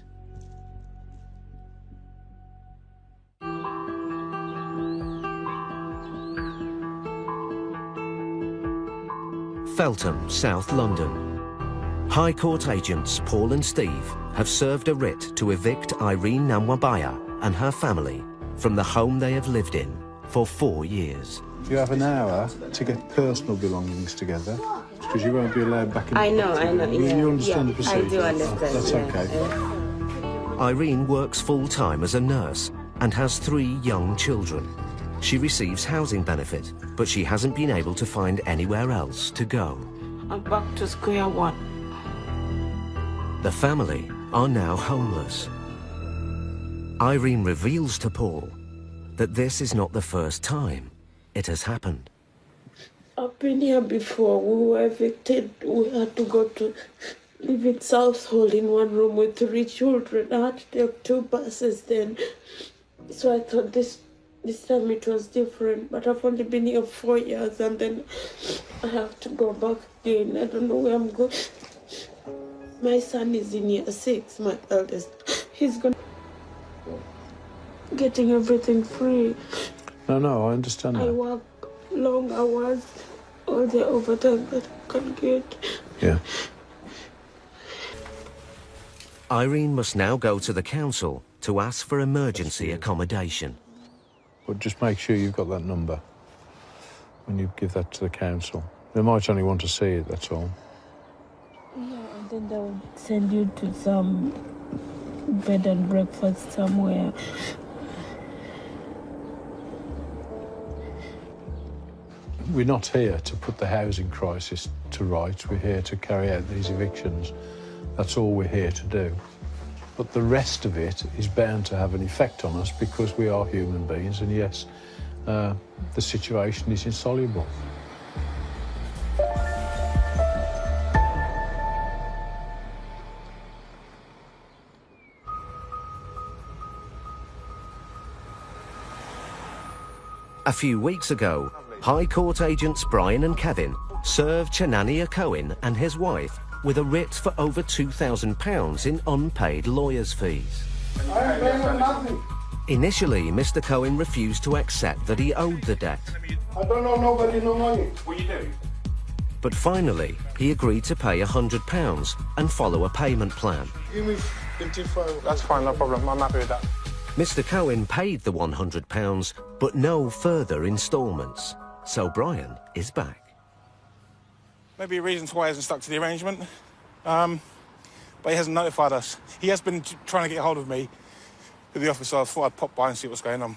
Feltham, South London. High Court agents Paul and Steve have served a writ to evict Irene Namwabaya and her family from the home they have lived in for 4 years. You have an hour to get personal belongings together because you won't be allowed back in the I know. You understand the procedure? I do understand. That's okay. Irene works full-time as a nurse and has 3 young children. She receives housing benefit, but she hasn't been able to find anywhere else to go. I'm back to square one. The family are now homeless. Irene reveals to Paul that this is not the first time it has happened. I've been here before. We were evicted. We had to go to live in household in one room with 3 children. I had to take 2 buses then. So I thought this time it was different, but I've only been here 4 years and then I have to go back again. I don't know where I'm going. My son is in year 6, my eldest. He's getting everything free. No, I understand I that. work long hours, all the overtime that I can get. Yeah. Irene must now go to the council to ask for emergency accommodation. But just make sure you've got that number when you give that to the council. They might only want to see it, that's all. Yeah, and then they'll send you to some bed and breakfast somewhere. We're not here to put the housing crisis to rights. We're here to carry out these evictions. That's all we're here to do. But the rest of it is bound to have an effect on us because we are human beings, and yes, the situation is insoluble. A few weeks ago, High Court agents Brian and Kevin served Chenania Cohen and his wife with a writ for over £2,000 in unpaid lawyers' fees. Initially, Mr. Cohen refused to accept that he owed the debt. I don't know nobody no money. What you do? But finally, he agreed to pay £100 and follow a payment plan. Give me 55. That's fine, no problem. I'm happy with that. Mr. Cohen paid the £100, but no further instalments. So Brian is back. Maybe reasons why he hasn't stuck to the arrangement, but he hasn't notified us. He has been trying to get hold of me with the office, so I thought I'd pop by and see what's going on.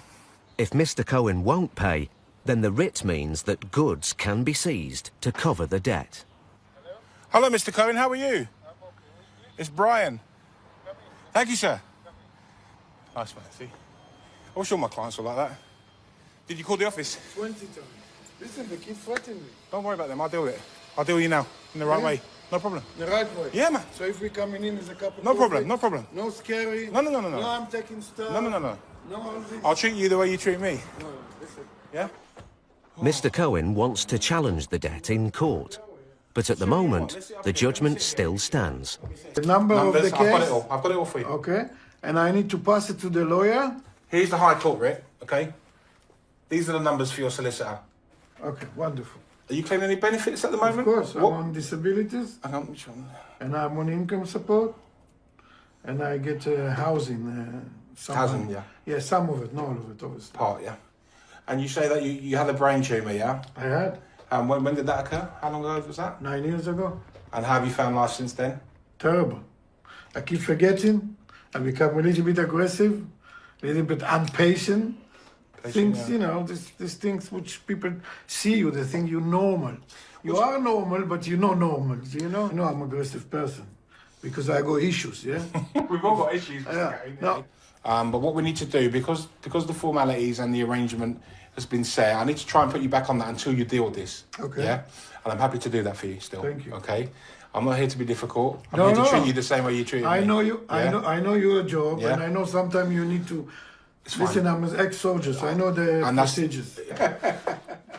If Mr. Cohen won't pay, then the writ means that goods can be seized to cover the debt. Hello, Mr. Cohen, how are you? I'm okay. It's Brian. Thank you, sir. Nice, man, see? I wish all my clients were like that. Did you call the office? 20 times. Listen, they keep threatening me. Don't worry about them, I'll deal with it. I'll deal with you now, in the right way. No problem. The right way? Yeah, man. So if we coming in as a couple No problem, no problem. No scary? No. No, I'm taking stuff? No. No, all this? I'll treat you the way you treat me. No, listen. Yeah? Mr. Cohen wants to challenge the debt in court, but at the moment, the judgment still stands. The numbers of the case? I've got it all for you. Okay. And I need to pass it to the lawyer? Here's the High Court writ, okay? These are the numbers for your solicitor. Okay, wonderful. Are you claiming any benefits at the moment? Of course, What? I'm on disabilities. Which one? And I'm on income support. And I get housing. Housing, yeah. Yeah, some of it, not all of it, obviously. Part, yeah. And you say that you had a brain tumour, yeah? I had. And when did that occur? How long ago was that? 9 years ago. And how have you found life since then? Terrible. I keep forgetting. I become a little bit aggressive, a little bit impatient. Things, yeah. you know, these things which people see you, they think you're normal. You are normal, but you're not normal, you know? I'm an aggressive person because I got issues, yeah? We've all got issues. Yeah. No. But what we need to do, because the formalities and the arrangement has been set, I need to try and put you back on that until you deal with this. Okay. Yeah? And I'm happy to do that for you still. Thank you. Okay? I'm not here to be difficult. I'm No, here to no. treat you the same way you treat me. I know you. Yeah? I know your job, Yeah? and I know sometimes you need to. It's fine. Listen, I'm an ex-soldier, so I know the procedures.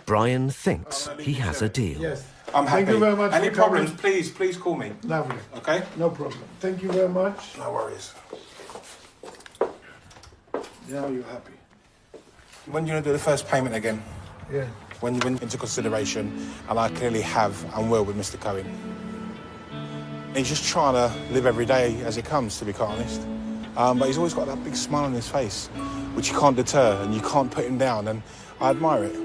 Brian thinks he has a deal. Yes. I'm happy. Thank you very much. Any for problems, coming. please call me. Lovely. Okay? No problem. Thank you very much. No worries. Now you're happy. When are you going to do the first payment again? Yeah. When you went into consideration, and I clearly have and will with Mr. Cohen. He's just trying to live every day as it comes, to be quite honest. But he's always got that big smile on his face, which you can't deter and you can't put him down, and I admire it.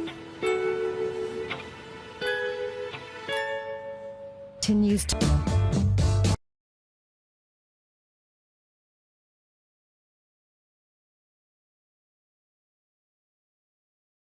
Continues to